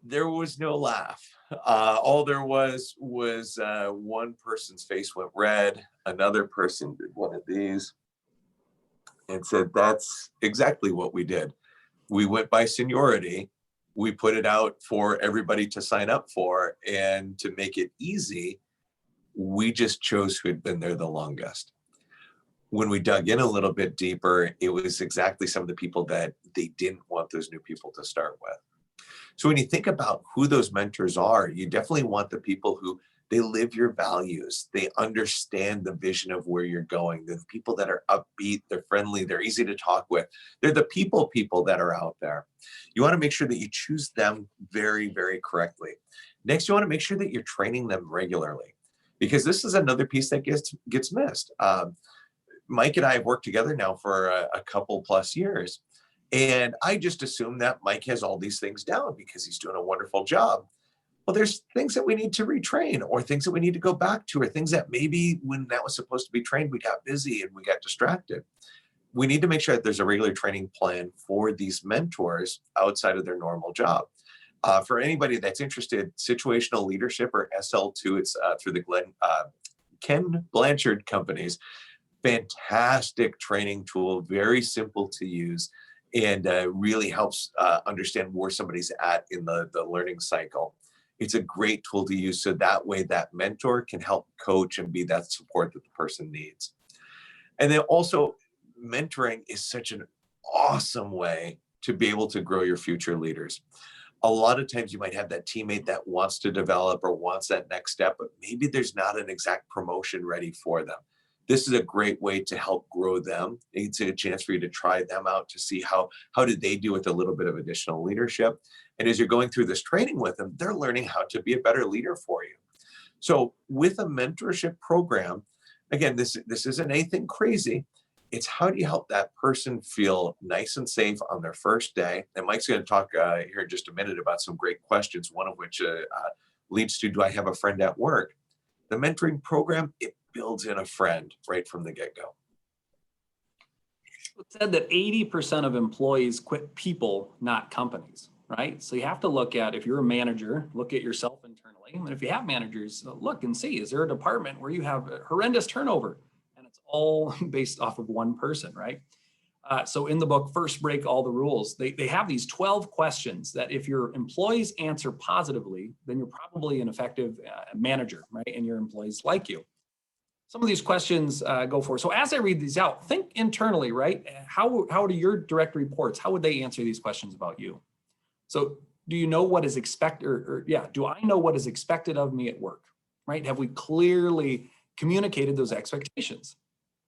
There was no laugh. All there was one person's face went red. Another person did one of these and said, "That's exactly what we did. We went by seniority. We put it out for everybody to sign up for. And to make it easy, we just chose who had been there the longest." When we dug in a little bit deeper, it was exactly some of the people that they didn't want those new people to start with. So when you think about who those mentors are, you definitely want the people who they live your values. They understand the vision of where you're going. They're the people that are upbeat, they're friendly, they're easy to talk with. They're the people that are out there. You want to make sure that you choose them very, very correctly. Next, you want to make sure that you're training them regularly, because this is another piece that gets missed. Mike and I have worked together now for a couple plus years. And I just assume that Mike has all these things down because he's doing a wonderful job. Well, there's things that we need to retrain, or things that we need to go back to, or things that maybe when that was supposed to be trained, we got busy and we got distracted. We need to make sure that there's a regular training plan for these mentors outside of their normal job. For anybody that's interested, situational leadership, or SL2, it's through the Ken Blanchard companies. Fantastic training tool, very simple to use, and really helps understand where somebody's at in the learning cycle. It's a great tool to use, so that way that mentor can help coach and be that support that the person needs. And then also, mentoring is such an awesome way to be able to grow your future leaders. A lot of times you might have that teammate that wants to develop or wants that next step, but maybe there's not an exact promotion ready for them. This is a great way to help grow them. It's a chance for you to try them out to see how did they do with a little bit of additional leadership. And as you're going through this training with them, they're learning how to be a better leader for you. So with a mentorship program, again, this isn't anything crazy. It's how do you help that person feel nice and safe on their first day? And Mike's going to talk here in just a minute about some great questions, one of which leads to, do I have a friend at work? The mentoring program, it builds in a friend right from the get-go. It said that 80% of employees quit people, not companies, right? So you have to look at, if you're a manager, look at yourself internally. And if you have managers, look and see, is there a department where you have a horrendous turnover? And it's all based off of one person, right? So in the book, First Break All the Rules, they have these 12 questions that if your employees answer positively, then you're probably an effective manager, right? And your employees like you. Some of these questions go for. So as I read these out, think internally, right? How do your direct reports, how would they answer these questions about you? So do you know what is expected, do I know what is expected of me at work, right? Have we clearly communicated those expectations?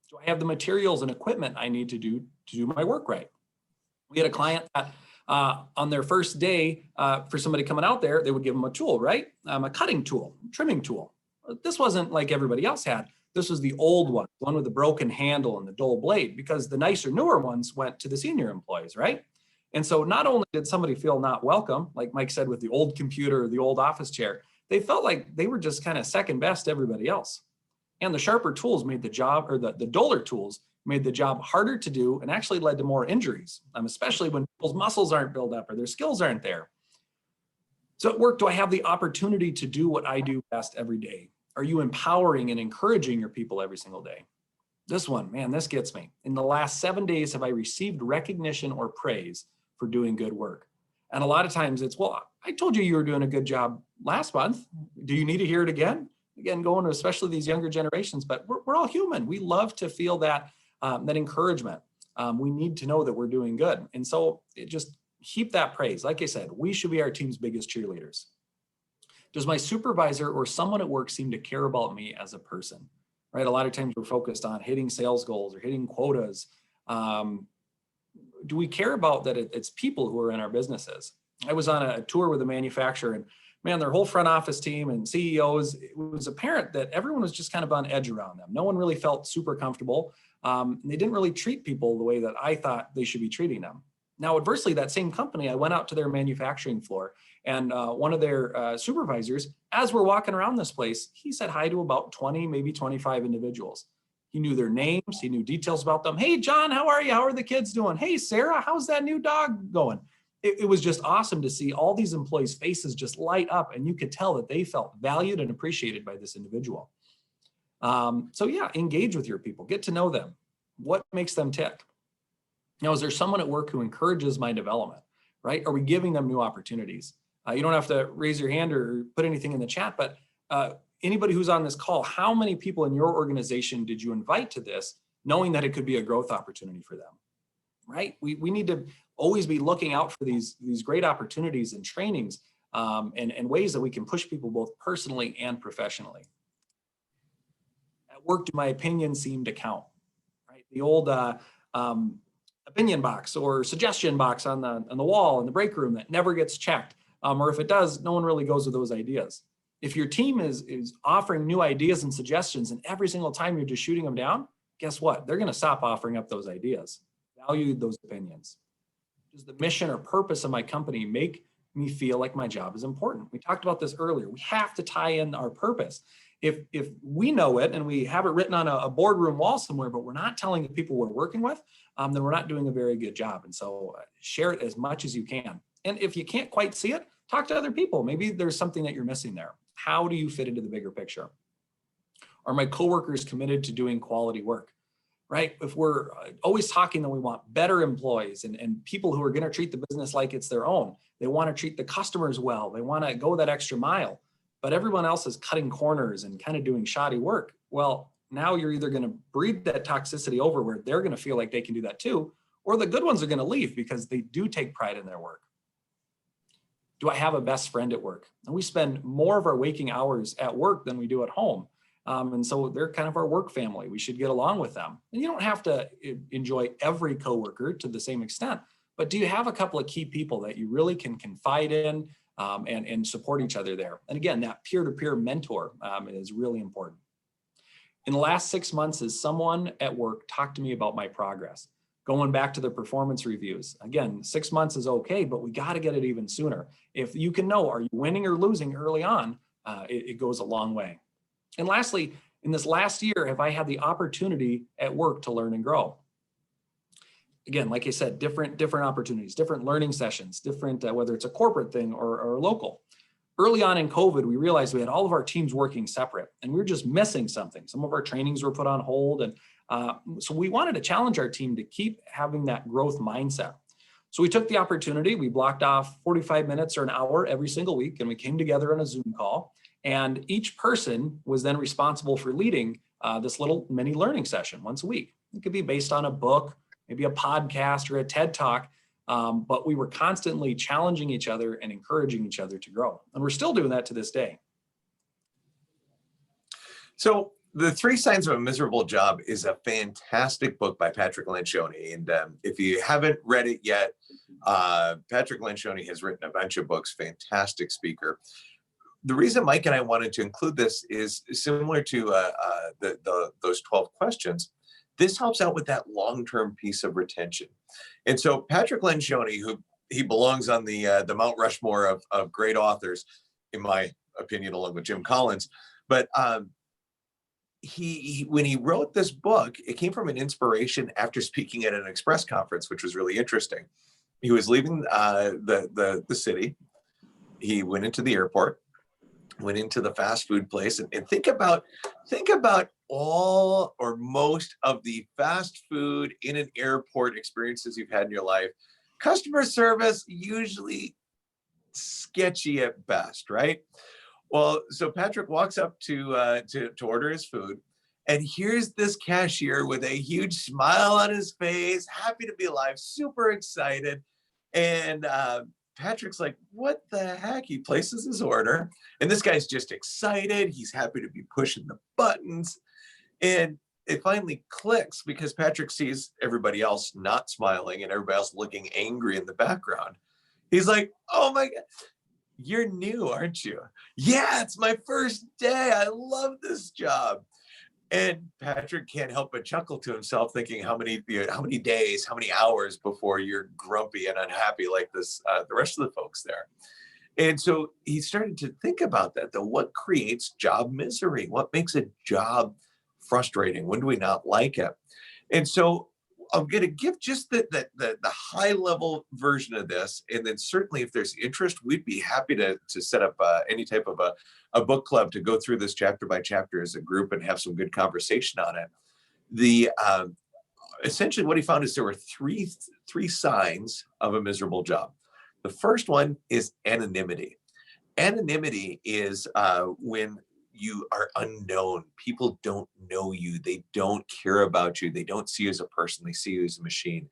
Do I have the materials and equipment I need to do my work right? We had a client that on their first day for somebody coming out there, they would give them a tool, right? A cutting tool, trimming tool. This wasn't like everybody else had. This was the old one with the broken handle and the dull blade, because the nicer, newer ones went to the senior employees, right? And so not only did somebody feel not welcome, like Mike said, with the old computer, the old office chair, they felt like they were just kind of second best to everybody else. And the sharper tools made the job, or the duller tools made the job harder to do, and actually led to more injuries, especially when people's muscles aren't built up or their skills aren't there. So at work, do I have the opportunity to do what I do best every day? Are you empowering and encouraging your people every single day? This one, man, this gets me. In the last 7 days, have I received recognition or praise for doing good work? And a lot of times it's, well, I told you were doing a good job last month. Do you need to hear it again? Again, going to especially these younger generations, but we're all human. We love to feel that encouragement. We need to know that we're doing good. And so just heap that praise. Like I said, we should be our team's biggest cheerleaders. Does my supervisor or someone at work seem to care about me as a person? Right? A lot of times we're focused on hitting sales goals or hitting quotas. Do we care about that it's people who are in our businesses? I was on a tour with a manufacturer, and man, their whole front office team and CEOs, it was apparent that everyone was just kind of on edge around them. No one really felt super comfortable. They didn't really treat people the way that I thought they should be treating them. Now, adversely, that same company, I went out to their manufacturing floor, and one of their supervisors, as we're walking around this place, he said hi to about 20, maybe 25 individuals. He knew their names. He knew details about them. Hey, John, how are you? How are the kids doing? Hey, Sarah, how's that new dog going? It was just awesome to see all these employees' faces just light up, and you could tell that they felt valued and appreciated by this individual. So yeah, engage with your people, get to know them. What makes them tick? Now, is there someone at work who encourages my development, right? Are we giving them new opportunities? You don't have to raise your hand or put anything in the chat, but anybody who's on this call, how many people in your organization did you invite to this, knowing that it could be a growth opportunity for them, right? We need to always be looking out for these great opportunities and trainings and ways that we can push people both personally and professionally. At work, do my opinions seem to count, right? The old opinion box or suggestion box on the wall in the break room that never gets checked. Or if it does, no one really goes with those ideas. If your team is offering new ideas and suggestions and every single time you're just shooting them down, guess what? They're going to stop offering up those ideas. Value those opinions. Does the mission or purpose of my company make me feel like my job is important? We talked about this earlier. We have to tie in our purpose. If we know it and we have it written on a boardroom wall somewhere, but we're not telling the people we're working with, then we're not doing a very good job. And so share it as much as you can. And if you can't quite see it, talk to other people. Maybe there's something that you're missing there. How do you fit into the bigger picture? Are my coworkers committed to doing quality work? Right? If we're always talking that we want better employees and people who are going to treat the business like it's their own, they want to treat the customers well, they want to go that extra mile, but everyone else is cutting corners and kind of doing shoddy work. Well, now you're either going to breed that toxicity over where they're going to feel like they can do that too, or the good ones are going to leave because they do take pride in their work. Do I have a best friend at work? And we spend more of our waking hours at work than we do at home. And so they're kind of our work family. We should get along with them. And you don't have to enjoy every coworker to the same extent, but do you have a couple of key people that you really can confide in and support each other there? And again, that peer-to-peer mentor is really important. In the last 6 months, has someone at work talked to me about my progress? Going back to the performance reviews. Again, 6 months is okay, but we got to get it even sooner. If you can know, are you winning or losing early on, it goes a long way. And lastly, in this last year, have I had the opportunity at work to learn and grow? Again, like I said, different opportunities, different learning sessions, different, whether it's a corporate thing or local. Early on in COVID, we realized we had all of our teams working separate and we were just missing something. Some of our trainings were put on hold. And so we wanted to challenge our team to keep having that growth mindset. So we took the opportunity, we blocked off 45 minutes or an hour every single week, and we came together on a Zoom call. And each person was then responsible for leading this little mini learning session once a week. It could be based on a book, maybe a podcast or a TED Talk, but we were constantly challenging each other and encouraging each other to grow. And we're still doing that to this day. So The 3 Signs of a Miserable Job is a fantastic book by Patrick Lencioni. And if you haven't read it yet, Patrick Lencioni has written a bunch of books, fantastic speaker. The reason Mike and I wanted to include this is similar to those 12 questions. This helps out with that long-term piece of retention. And so Patrick Lencioni, he belongs on the Mount Rushmore of great authors, in my opinion, along with Jim Collins. But when he wrote this book, it came from an inspiration after speaking at an Express conference, which was really interesting. He was leaving the city. He went into the airport, went into the fast food place, and think about all or most of the fast food in an airport experiences you've had in your life. Customer service usually sketchy at best, right? Well, so Patrick walks up to order his food, And here's this cashier with a huge smile on his face, happy to be alive, super excited. And Patrick's like, what the heck? He places his order. And this guy's just excited. He's happy to be pushing the buttons. And it finally clicks because Patrick sees everybody else not smiling and everybody else looking angry in the background. He's like, oh my God, you're new, aren't you? Yeah, it's my first day. I love this job. And Patrick can't help but chuckle to himself, thinking how many days, how many hours before you're grumpy and unhappy like this, the rest of the folks there. And so he started to think about that, though. What creates job misery? What makes a job frustrating? When do we not like it? And so I'm going to give just the high level version of this. And then certainly if there's interest, we'd be happy to set up any type of a book club to go through this chapter by chapter as a group and have some good conversation on it. The essentially what he found is there were three signs of a miserable job. The first one is anonymity. Anonymity is when you are unknown. People don't know you. They don't care about you. They don't see you as a person. They see you as a machine.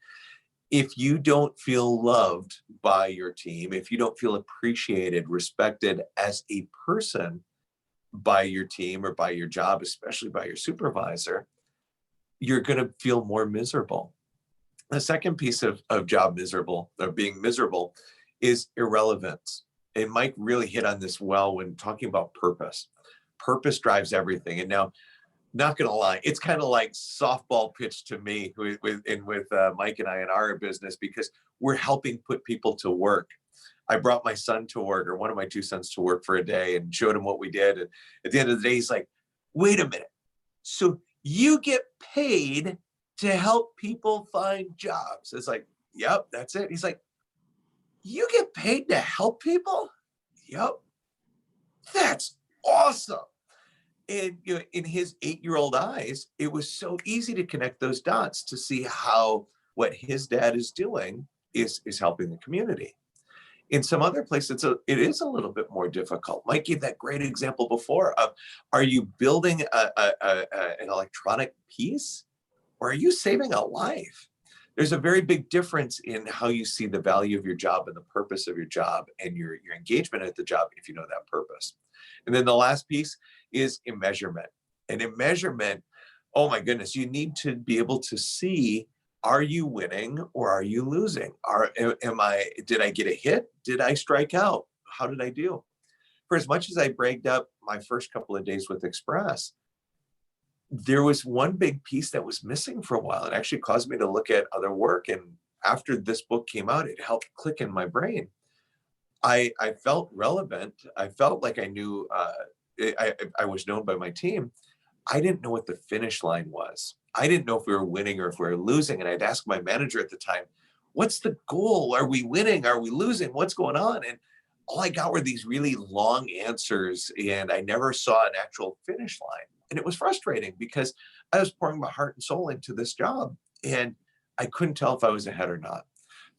If you don't feel loved by your team, if you don't feel appreciated, respected as a person by your team or by your job, especially by your supervisor, you're going to feel more miserable. The second piece of job miserable or being miserable is irrelevance. And Mike really hit on this well when talking about purpose. Purpose drives everything. And now, not going to lie, it's kind of like softball pitch to me with Mike and I in our business, because we're helping put people to work. I brought my son to work, or one of my two sons to work for a day, and showed him what we did. And at the end of the day, he's like, wait a minute. So you get paid to help people find jobs? It's like, yep, that's it. He's like, you get paid to help people? Yep. That's awesome. And in his 8-year-old eyes, it was so easy to connect those dots to see how what his dad is doing is helping the community. In some other places, it is a little bit more difficult. Mike gave that great example before of, are you building an electronic piece, or are you saving a life? There's a very big difference in how you see the value of your job and the purpose of your job and your engagement at the job if you know that purpose. And then the last piece is immeasurement. And in measurement, oh my goodness, you need to be able to see, are you winning or are you losing? Did I get a hit? Did I strike out? How did I do? For as much as I bragged up my first couple of days with Express, there was one big piece that was missing for a while. It actually caused me to look at other work. And after this book came out, it helped click in my brain. I felt relevant. I felt like I knew, I was known by my team. I didn't know what the finish line was. I didn't know if we were winning or if we were losing. And I'd ask my manager at the time, what's the goal? Are we winning? Are we losing? What's going on? And all I got were these really long answers, and I never saw an actual finish line. And it was frustrating because I was pouring my heart and soul into this job, and I couldn't tell if I was ahead or not.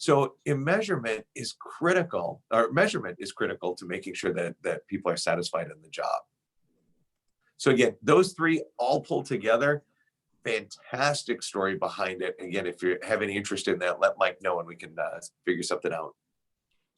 So measurement is critical to making sure that people are satisfied in the job. So again, those three all pull together. Fantastic story behind it. Again, if you have any interest in that, let Mike know and we can figure something out.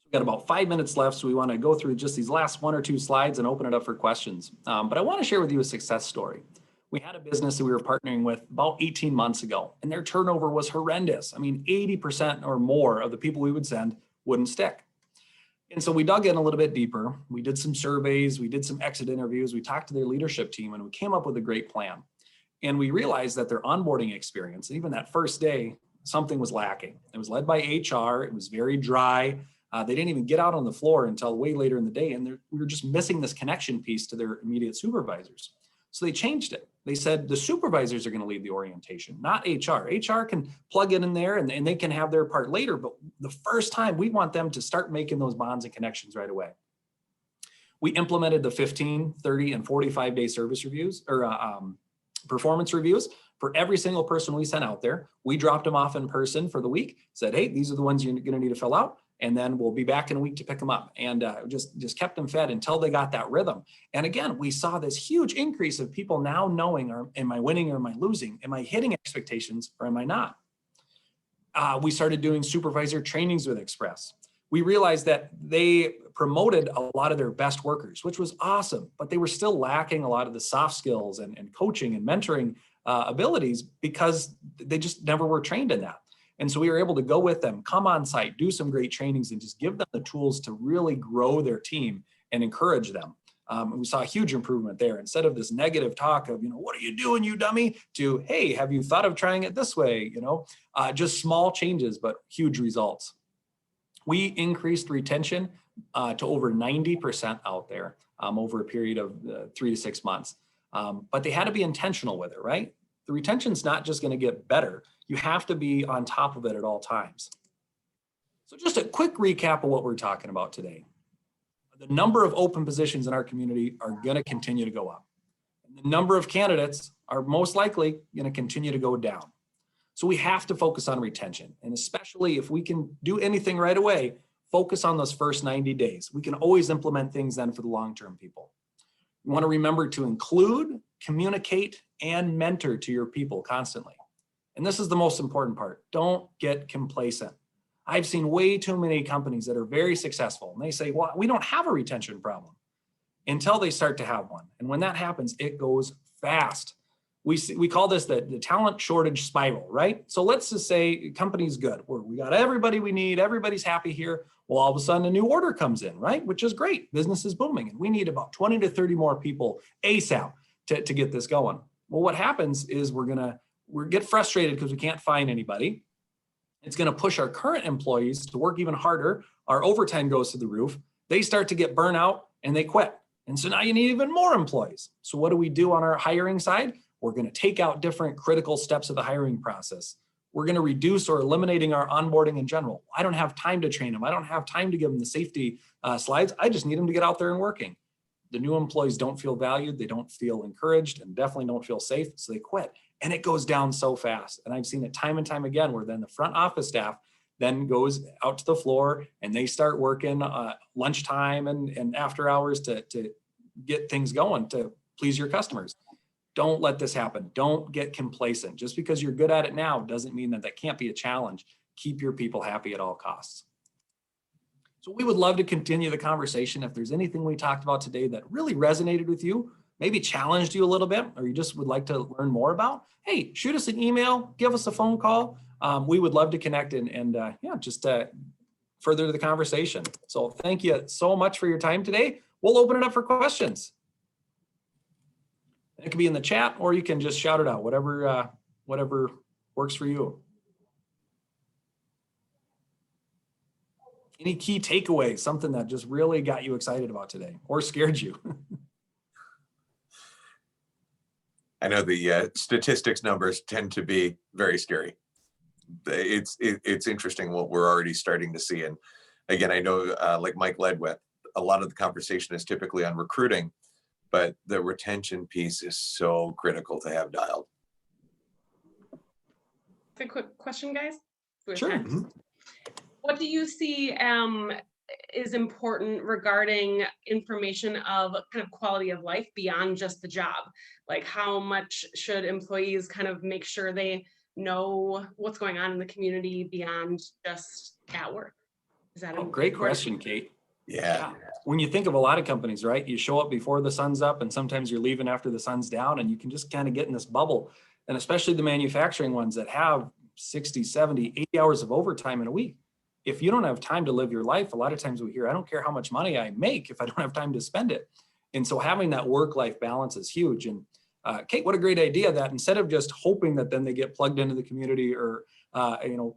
We've got about 5 minutes left, so we want to go through just these last 1 or 2 slides and open it up for questions. But I want to share with you a success story. We had a business that we were partnering with about 18 months ago, and their turnover was horrendous. I mean, 80% or more of the people we would send wouldn't stick. And so we dug in a little bit deeper. We did some surveys, we did some exit interviews, we talked to their leadership team, and we came up with a great plan. And we realized that their onboarding experience, even that first day, something was lacking. It was led by HR. It was very dry. They didn't even get out on the floor until way later in the day. And we were just missing this connection piece to their immediate supervisors. So they changed it. They said the supervisors are going to lead the orientation, not HR. HR can plug in there and they can have their part later. But the first time, we want them to start making those bonds and connections right away. We implemented the 15, 30, and 45-day service reviews or performance reviews for every single person we sent out there. We dropped them off in person for the week, said, hey, these are the ones you're going to need to fill out. and then we'll be back in a week to pick them up. And just kept them fed until they got that rhythm. And again, we saw this huge increase of people now knowing, am I winning or am I losing? Am I hitting expectations or am I not? We started doing supervisor trainings with Express. We realized that they promoted a lot of their best workers, which was awesome, but they were still lacking a lot of the soft skills and coaching and mentoring abilities because they just never were trained in that. And so we were able to go with them, come on site, do some great trainings, and just give them the tools to really grow their team and encourage them. And we saw a huge improvement there. Instead of this negative talk of, what are you doing, you dummy, to, hey, have you thought of trying it this way? Just small changes, but huge results. We increased retention to over 90% out there over a period of 3 to 6 months. But they had to be intentional with it, right? The retention's not just going to get better. You have to be on top of it at all times. So just a quick recap of what we're talking about today. The number of open positions in our community are going to continue to go up. And the number of candidates are most likely going to continue to go down. So we have to focus on retention. And especially if we can do anything right away, focus on those first 90 days. We can always implement things then for the long-term people. You want to remember to include, communicate, and mentor to your people constantly. And this is the most important part. Don't get complacent. I've seen way too many companies that are very successful and they say, well, we don't have a retention problem until they start to have one. And when that happens, it goes fast. We call this the talent shortage spiral, right? So let's just say company's good. We got everybody we need. Everybody's happy here. Well, all of a sudden a new order comes in, right? Which is great. Business is booming. And we need about 20 to 30 more people ASAP to get this going. Well, what happens is we get frustrated because we can't find anybody. It's going to push our current employees to work even harder. Our overtime goes to the roof. They start to get burnout and they quit. And so now you need even more employees. So what do we do on our hiring side? We're going to take out different critical steps of the hiring process. We're going to reduce or eliminating our onboarding in general. I don't have time to train them. I don't have time to give them the safety slides. I just need them to get out there and working. The new employees don't feel valued. They don't feel encouraged and definitely don't feel safe. So they quit. And it goes down so fast. And I've seen it time and time again where then the front office staff then goes out to the floor and they start working lunchtime and after hours to get things going to please your customers. Don't let this happen. Don't get complacent. Just because you're good at it now doesn't mean that can't be a challenge. Keep your people happy at all costs. So we would love to continue the conversation. If there's anything we talked about today that really resonated with you, maybe challenged you a little bit, or you just would like to learn more about, hey, shoot us an email, give us a phone call. We would love to connect and just further the conversation. So thank you so much for your time today. We'll open it up for questions. It can be in the chat, or you can just shout it out, whatever works for you. Any key takeaways, something that just really got you excited about today or scared you? I know the statistics numbers tend to be very scary. It's interesting what we're already starting to see. And again, I know like Mike led with, a lot of the conversation is typically on recruiting, but the retention piece is so critical to have dialed. A quick question, guys. Sure. Mm-hmm. What do you see is important regarding information of kind of quality of life beyond just the job? Like how much should employees kind of make sure they know what's going on in the community beyond just at work? Is that great question, Kate. Yeah. When you think of a lot of companies, right? You show up before the sun's up and sometimes you're leaving after the sun's down and you can just kind of get in this bubble. And especially the manufacturing ones that have 60, 70, 80 hours of overtime in a week. If you don't have time to live your life, a lot of times we hear, I don't care how much money I make if I don't have time to spend it. And so having that work-life balance is huge. And Kate, what a great idea that instead of just hoping that then they get plugged into the community or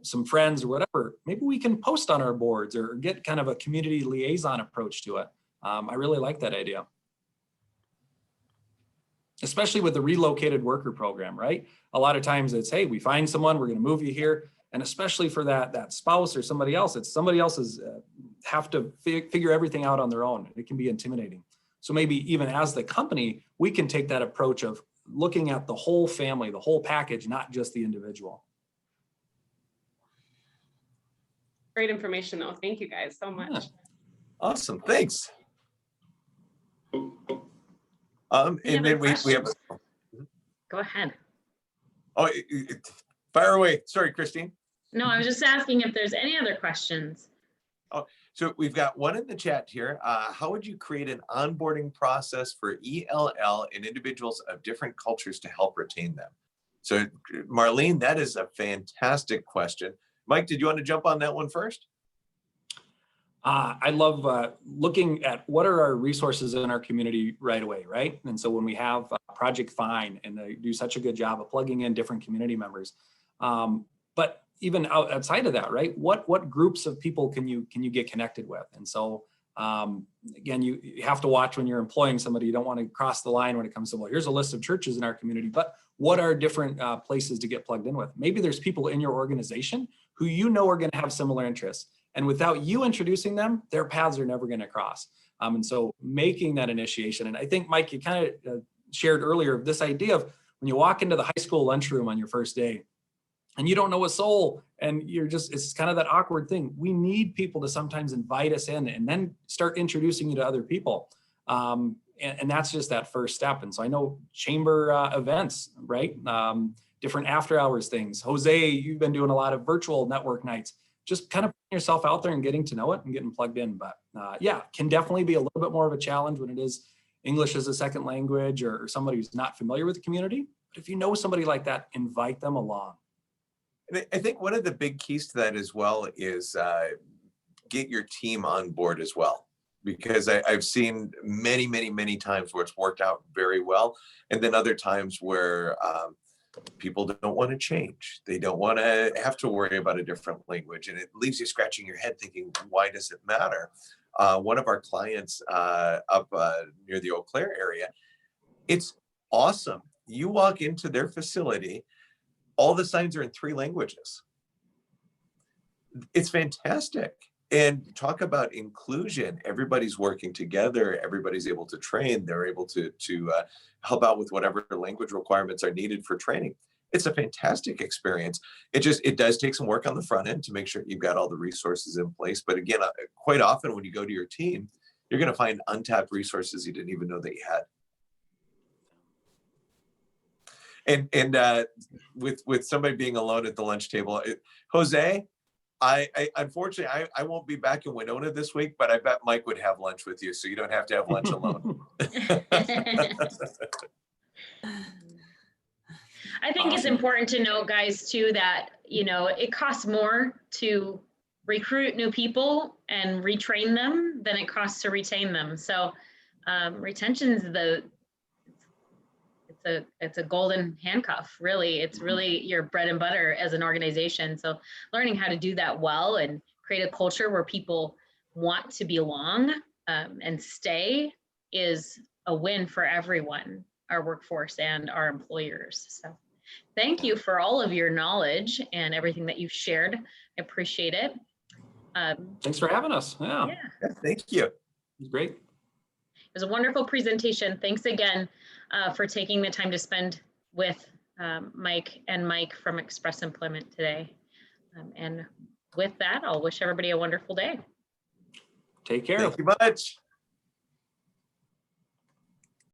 some friends or whatever, maybe we can post on our boards or get kind of a community liaison approach to it. I really like that idea. Especially with the relocated worker program, right? A lot of times it's, hey, we find someone, we're going to move you here. And especially for that spouse or somebody else, it's somebody else's have to figure everything out on their own. It can be intimidating. So maybe even as the company, we can take that approach of looking at the whole family, the whole package, not just the individual. Great information though. Thank you guys so much. Yeah. Awesome. Thanks. Any And other then we have, questions? Go ahead. oh, fire away. Sorry, Christine. No, I was just asking if there's any other questions. So we've got one in the chat here. How would you create an onboarding process for ELL and individuals of different cultures to help retain them? So Marlene, that is a fantastic question. Mike, did you want to jump on that one first? I love looking at what are our resources in our community right away, right? And so when we have Project Fine, and they do such a good job of plugging in different community members, but even outside of that, right? What groups of people can you get connected with? And so again, you have to watch when you're employing somebody. You don't want to cross the line when it comes to, well, here's a list of churches in our community, but what are different places to get plugged in with? Maybe there's people in your organization who you know are going to have similar interests. And without you introducing them, their paths are never going to cross. And so making that initiation, and I think, Mike, you kind of shared earlier this idea of when you walk into the high school lunchroom on your first day and you don't know a soul and you're just, it's kind of that awkward thing. We need people to sometimes invite us in and then start introducing you to other people. And that's just that first step. And so I know chamber events, right? Different after hours things. Jose, you've been doing a lot of virtual network nights. Just kind of putting yourself out there and getting to know it and getting plugged in. But yeah, can definitely be a little bit more of a challenge when it is English as a second language or somebody who's not familiar with the community. But if you know somebody like that, invite them along. And I think one of the big keys to that as well is get your team on board as well. Because I've seen many, many, many times where it's worked out very well. And then other times where people don't want to change. They don't want to have to worry about a different language. And it leaves you scratching your head thinking, why does it matter? One of our clients up near the Eau Claire area, it's awesome. You walk into their facility, all the signs are in 3 languages. It's fantastic. And talk about inclusion. Everybody's working together. Everybody's able to train. They're able to help out with whatever language requirements are needed for training. It's a fantastic experience. It does take some work on the front end to make sure you've got all the resources in place. But again, quite often when you go to your team, you're going to find untapped resources you didn't even know that you had. And with somebody being alone at the lunch table, Jose, I unfortunately I won't be back in Winona this week, but I bet Mike would have lunch with you, so you don't have to have lunch alone. I think it's important to know, guys, too, that, it costs more to recruit new people and retrain them than it costs to retain them. So retention is it's a golden handcuff, really. It's really your bread and butter as an organization. So learning how to do that well and create a culture where people want to belong and stay is a win for everyone, our workforce and our employers. So thank you for all of your knowledge and everything that you've shared. I appreciate it. Thanks for having us. Yeah. Thank you. It was great. It was a wonderful presentation. Thanks again for taking the time to spend with Mike from Express Employment today. And with that, I'll wish everybody a wonderful day. Take care. Thank you much.